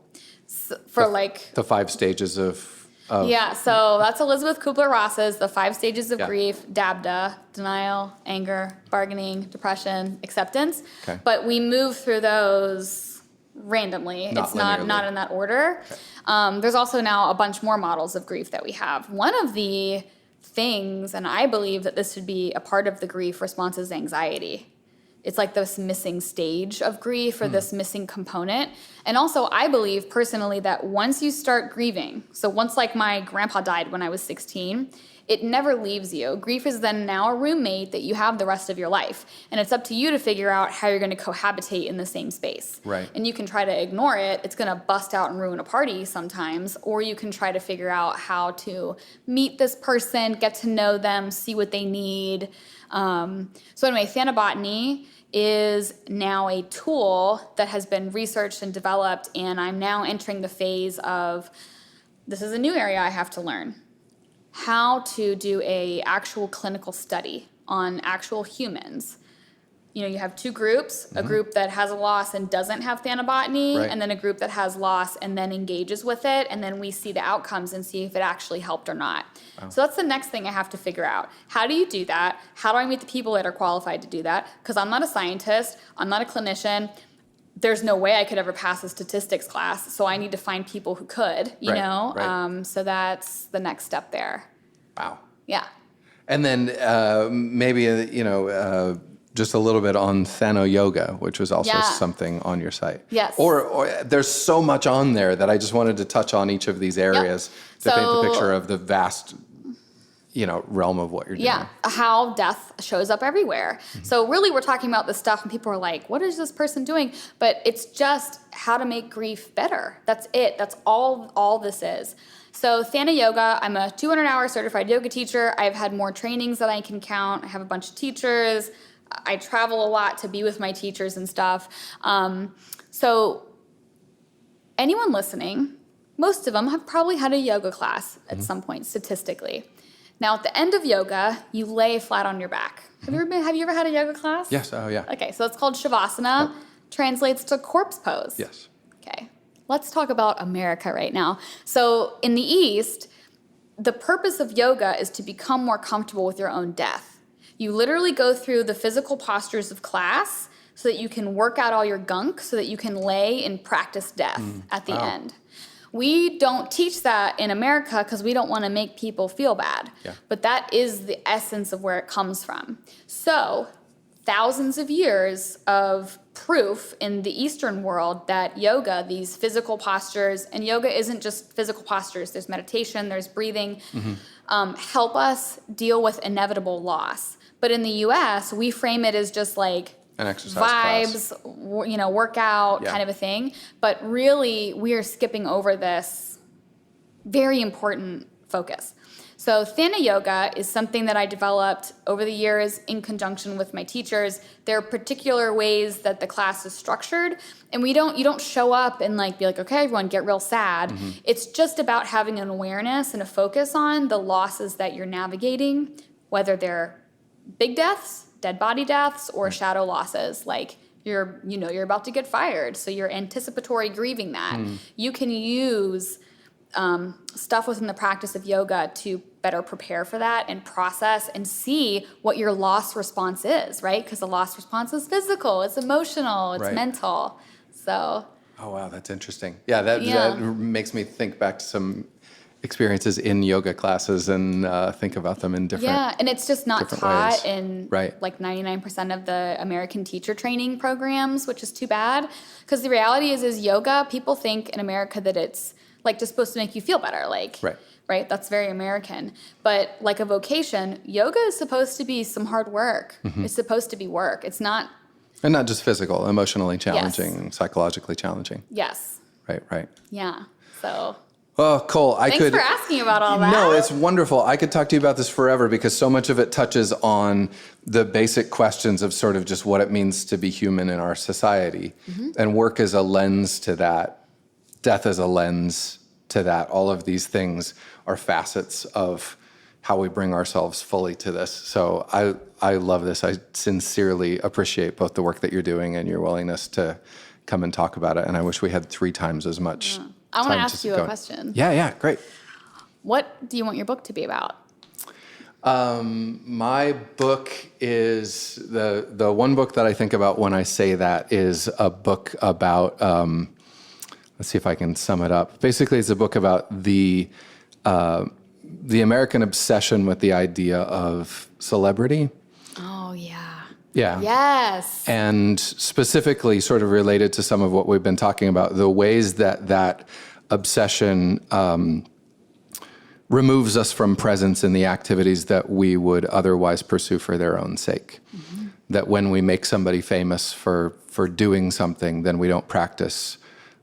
for the 5 stages of... Yeah, so that's Elizabeth Kubler-Ross's The 5 Stages of Grief, DABDA, denial, anger, bargaining, depression, acceptance. Okay. But we move through those randomly. It's not in that order. Okay. There's also now a bunch more models of grief that we have. One of the things, and I believe that this should be a part of the grief response, is anxiety. It's like this missing stage of grief or this missing component. And also, I believe personally that once you start grieving, so once, like, my grandpa died when I was 16, it never leaves you. Grief is then now a roommate that you have the rest of your life. And it's up to you to figure out how you're going to cohabitate in the same space. Right. And you can try to ignore it. It's going to bust out and ruin a party sometimes. Or you can try to figure out how to meet this person, get to know them, see what they need. So anyway, thanabotany is now a tool that has been researched and developed, and I'm now entering the phase of, this is a new area I have to learn, how to do a actual clinical study on actual humans you have two groups, a group that has a loss and doesn't have thanabotany, and then a group that has loss and then engages with it, and then we see the outcomes and see if it actually helped or not. Wow. So that's the next thing I have to figure out. How do you do that? How do I meet the people that are qualified to do that? Because I'm not a scientist, I'm not a clinician. There's no way I could ever pass a statistics class, so I need to find people who could, you know? Right. So that's the next step there. Wow. Yeah. And then maybe, just a little bit on Thano Yoga, which was also something on your site. Yes. Or there's so much on there that I just wanted to touch on each of these areas to paint the picture of the vast realm of what you're doing. Yeah, how death shows up everywhere. So really we're talking about this stuff and people are like, what is this person doing? But it's just how to make grief better. That's it. That's all this is. So Thana Yoga, I'm a 200-hour certified yoga teacher. I've had more trainings than I can count. I have a bunch of teachers. I travel a lot to be with my teachers and stuff. So anyone listening, most of them have probably had a yoga class at some point statistically. Now, at the end of yoga, you lay flat on your back. Have you ever had a yoga class? Yes. Oh, yeah. Okay, so it's called Shavasana. Translates to corpse pose. Yes. Okay, let's talk about America right now. So in the East, the purpose of yoga is to become more comfortable with your own death. You literally go through the physical postures of class so that you can work out all your gunk so that you can lay and practice death at the end. We don't teach that in America because we don't want to make people feel bad. Yeah. But that is the essence of where it comes from. So, thousands of years of proof in the Eastern world that yoga, these physical postures, and yoga isn't just physical postures, there's meditation, there's breathing, help us deal with inevitable loss. But in the US, we frame it as just like an exercise vibes, workout kind of a thing. But really, we are skipping over this very important focus. So Thana Yoga is something that I developed over the years in conjunction with my teachers. There are particular ways that the class is structured, and you don't show up and be like, okay, everyone, get real sad. It's just about having an awareness and a focus on the losses that you're navigating, whether they're big deaths, dead body deaths, or shadow losses, like you're about to get fired, so you're anticipatory grieving that. You can use stuff within the practice of yoga to better prepare for that and process and see what your loss response is, right? Because the loss response is physical, it's emotional, it's mental. So. Oh wow, that's interesting. Yeah, that makes me think back to some experiences in yoga classes and think about them in different ways. And it's just not taught in like 99% of the American teacher training programs, which is too bad. Because the reality is yoga, people think in America that it's like just supposed to make you feel better, right? That's very American. But like a vocation, yoga is supposed to be some hard work. It's supposed to be work. It's not. And not just physical, emotionally challenging, psychologically challenging. Yes. Right. Yeah. So. Oh, Cole, Thanks for asking about all that. No, it's wonderful. I could talk to you about this forever because so much of it touches on the basic questions of sort of just what it means to be human in our society. And work is a lens to that. Death is a lens to that. All of these things are facets of how we bring ourselves fully to this. So I love this. I sincerely appreciate both the work that you're doing and your willingness to come and talk about it. And I wish we had 3 times as much. I want to ask you a question. Yeah, great. What do you want your book to be about? My book is the one book that I think about when I say that is a book about, let's see if I can sum it up. Basically, it's a book about the American obsession with the idea of celebrity. Oh, yeah. Yeah. Yes. And specifically sort of related to some of what we've been talking about, the ways that obsession removes us from presence in the activities that we would otherwise pursue for their own sake. That when we make somebody famous for doing something, then we don't practice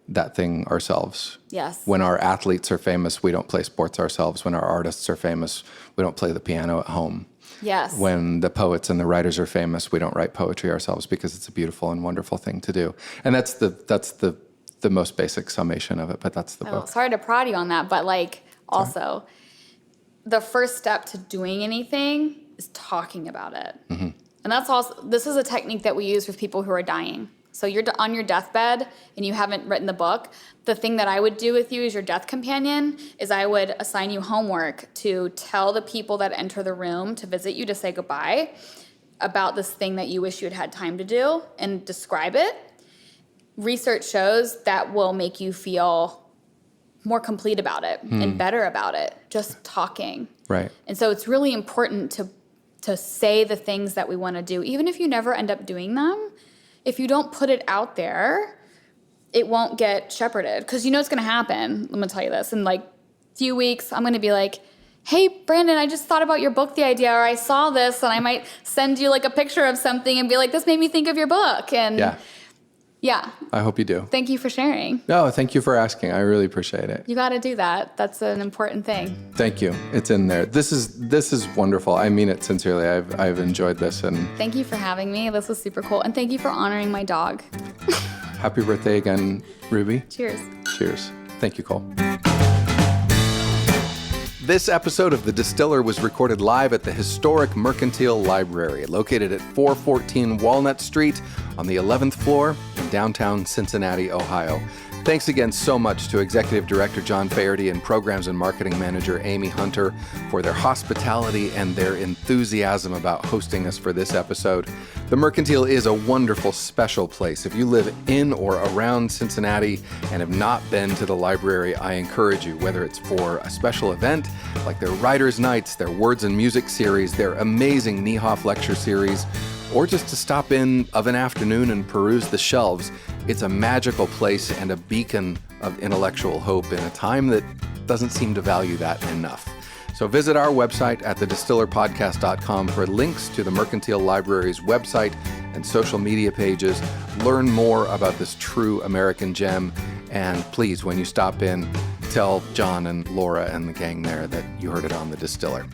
that thing ourselves. Yes. When our athletes are famous, we don't play sports ourselves. When our artists are famous, we don't play the piano at home. Yes. When the poets and the writers are famous, we don't write poetry ourselves because it's a beautiful and wonderful thing to do. And that's the most basic summation of it, but that's the book. Sorry to prod you on that, but the first step to doing anything is talking about it. And that's also, this is a technique that we use with people who are dying. So you're on your deathbed and you haven't written the book. The thing that I would do with you as your death companion is I would assign you homework to tell the people that enter the room to visit you to say goodbye about this thing that you wish you had time to do and describe it. Research shows that will make you feel more complete about it and better about it, just talking. Right. And so it's really important to say the things that we want to do, even if you never end up doing them. If you don't put it out there, it won't get shepherded. Because you know what's going to happen. I'm going to tell you this. In like a few weeks, I'm going to be like, hey, Brandon, I just thought about your book, the idea, or I saw this, and I might send you like a picture of something and be like, this made me think of your book. And yeah. I hope you do. Thank you for sharing. No, thank you for asking. I really appreciate it. You got to do that. That's an important thing. Thank you. It's in there. This is wonderful. I mean it sincerely. I've enjoyed this. And thank you for having me. This was super cool. And thank you for honoring my dog. Happy birthday again, Ruby. Cheers. Cheers. Thank you, Cole. This episode of The Distiller was recorded live at the historic Mercantile Library, located at 414 Walnut Street on the 11th floor in downtown Cincinnati, Ohio. Thanks again so much to Executive Director John Faherty and Programs and Marketing Manager Amy Hunter for their hospitality and their enthusiasm about hosting us for this episode. The Mercantile is a wonderful, special place. If you live in or around Cincinnati and have not been to the library, I encourage you, whether it's for a special event like their Writers' Nights, their Words and Music series, their amazing Niehoff lecture series, or just to stop in of an afternoon and peruse the shelves. It's a magical place and a beacon of intellectual hope in a time that doesn't seem to value that enough. So visit our website at thedistillerpodcast.com for links to the Mercantile Library's website and social media pages. Learn more about this true American gem. And please, when you stop in, tell John and Laura and the gang there that you heard it on The Distiller.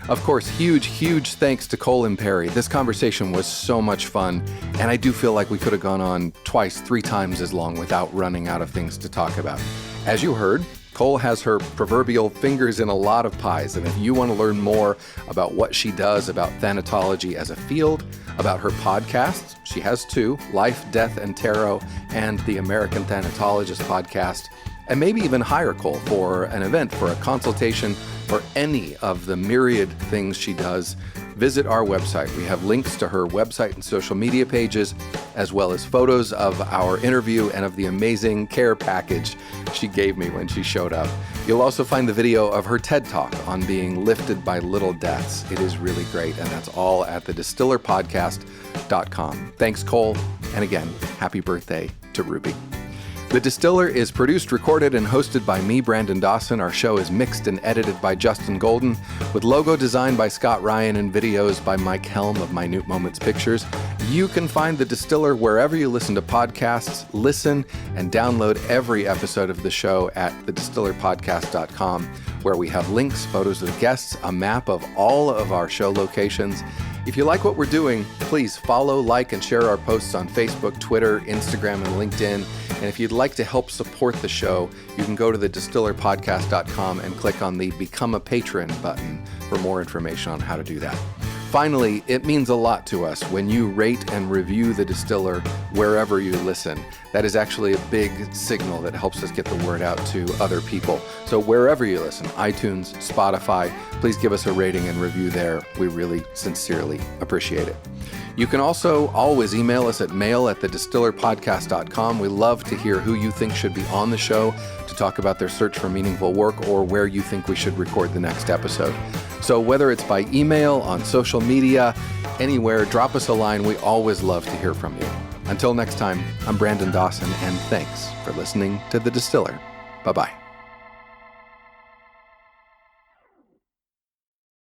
Of course, huge thanks to Cole Imperi. This conversation was so much fun, and I do feel like we could have gone on twice, 3 times as long without running out of things to talk about. As you heard, Cole has her proverbial fingers in a lot of pies, and if you want to learn more about what she does about thanatology as a field, about her podcasts, she has 2, Life, Death, and Tarot, and the American Thanatologist podcast, and maybe even hire Cole for an event, for a consultation, for any of the myriad things she does, visit our website. We have links to her website and social media pages, as well as photos of our interview and of the amazing care package she gave me when she showed up. You'll also find the video of her TED Talk on being lifted by little deaths. It is really great, and that's all at thedistillerpodcast.com. Thanks, Cole, and again, happy birthday to Ruby. The Distiller is produced, recorded, and hosted by me, Brandon Dawson. Our show is mixed and edited by Justin Golden, with logo design by Scott Ryan and videos by Mike Helm of Minute Moments Pictures. You can find The Distiller wherever you listen to podcasts. Listen and download every episode of the show at thedistillerpodcast.com, where we have links, photos of the guests, a map of all of our show locations. If you like what we're doing, please follow, like, and share our posts on Facebook, Twitter, Instagram, and LinkedIn. And if you'd like to help support the show, you can go to thedistillerpodcast.com and click on the Become a Patron button for more information on how to do that. Finally, it means a lot to us when you rate and review The Distiller wherever you listen. That is actually a big signal that helps us get the word out to other people. So wherever you listen, iTunes, Spotify, please give us a rating and review there. We really sincerely appreciate it. You can also always email us at mail@thedistillerpodcast.com. We love to hear who you think should be on the show to talk about their search for meaningful work, or where you think we should record the next episode. So whether it's by email, on social media, anywhere, drop us a line. We always love to hear from you. Until next time, I'm Brandon Dawson, and thanks for listening to The Distiller. Bye-bye.